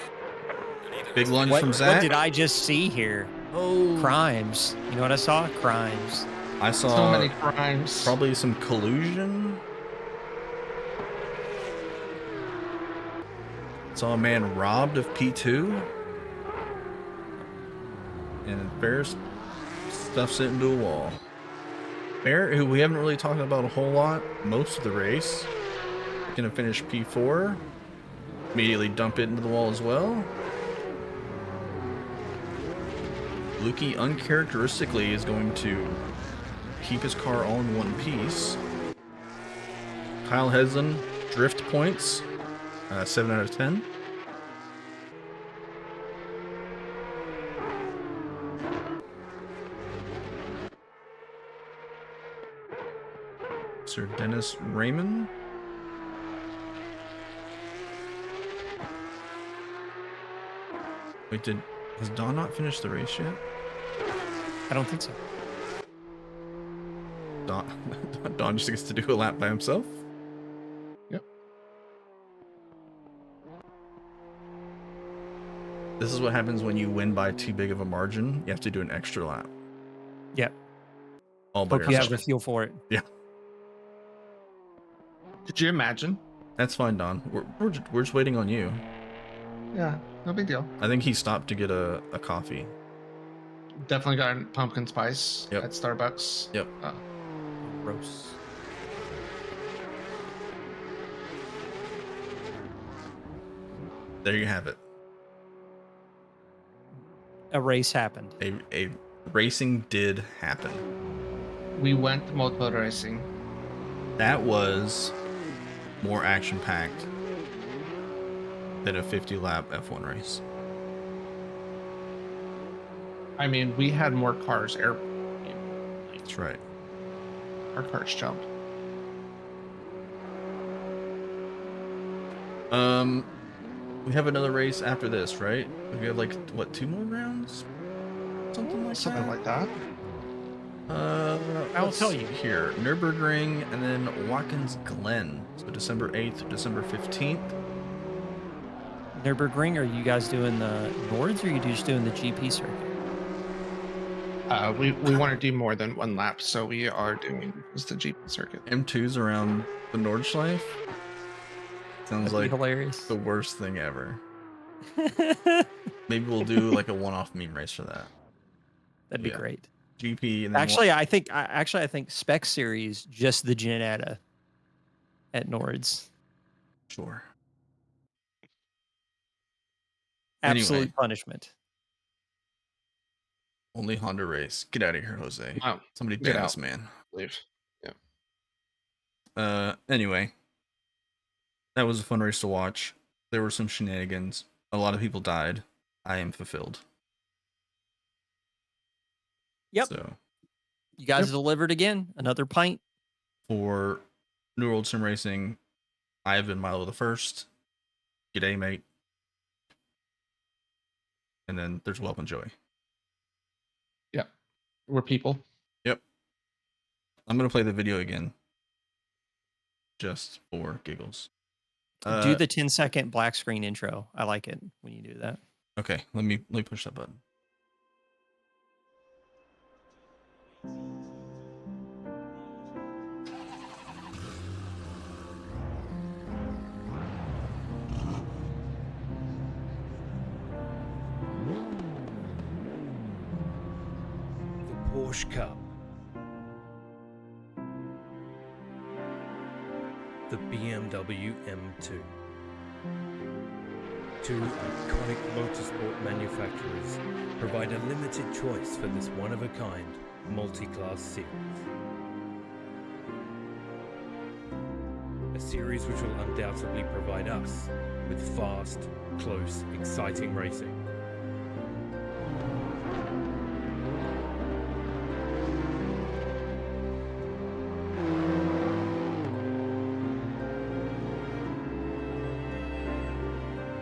Big lunge What, from what Zach. did I just see here? Oh, Crimes. You know what I saw? Crimes. I saw So many crimes. probably some collusion. Saw a man robbed of P2. And Ferris stuffs it into a wall. Barrett, who we haven't really talked about a whole lot most of the race, gonna finish P4. Immediately dump it into the wall as well. Lukey uncharacteristically is going to keep his car all in one piece. Kyle Heslin, drift points, 7 out of 10. Sir Dennis Raymond. Wait, has Don not finished the race yet? I don't think so. Don just gets to do a lap by himself? Yep. This is what happens when you win by too big of a margin. You have to do an extra lap. Yep. All by Hope you have yourself. the fuel for it. Yeah. Could you imagine? That's fine, Don. We're just waiting on you. Yeah, no big deal. I think he stopped to get a coffee. Definitely got pumpkin spice Yep. at Starbucks. Yep. Gross. There you have it. A race happened. A racing did happen. We went multiple racing. That was more action-packed than a 50-lap F1 race. I mean, we had more cars That's right. our cars jumped. We have another race after this, right? We have like what, 2 more rounds? Something like that. I will let's tell see you. here. Nürburgring and then Watkins Glen. So December 8th, December 15th. Nürburgring, are you guys doing the Nords or are you just doing the GP circuit? We want to do more than one lap, so we are doing just the GP circuit. M2's around the Nordschleife. Sounds That'd be like hilarious. the worst thing ever. Maybe we'll do like a one-off meme race for that. That'd be Yeah. great. GP and then Actually, I think Spec Series, just the Ginetta at Nords. sure. Absolute Anyway. punishment. Only Honda race. Get out of here, Jose. Oh, Somebody get ban this out. man. Leave. Yeah. Anyway. That was a fun race to watch. There were some shenanigans. A lot of people died. I am fulfilled. Yep. So You guys delivered again. Another pint. for New World Sim Racing, I have been Milo the First. G'day, mate. And then there's Welp and Joey. We're people. Yep. I'm gonna play the video again. Just for giggles. Do the 10-second black screen intro. I like it when you do that. Okay, let me push that button. The Porsche Cup. The BMW M2. Two iconic motorsport manufacturers provide a limited choice for this one-of-a-kind multi-class series. A series which will undoubtedly provide us with fast, close, exciting racing.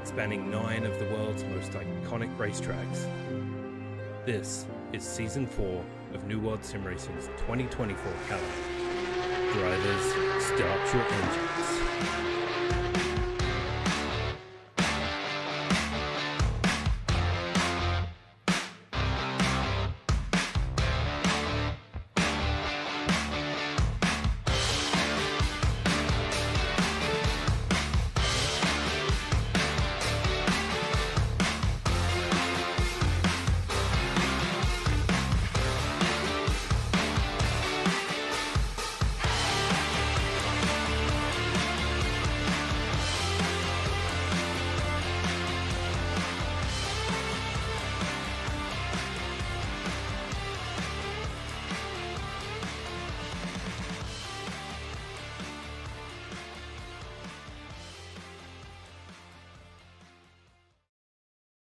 Spanning 9 of the world's most iconic racetracks. This is Season 4 of New World Sim Racing's 2024 calendar. Drivers, start your engines.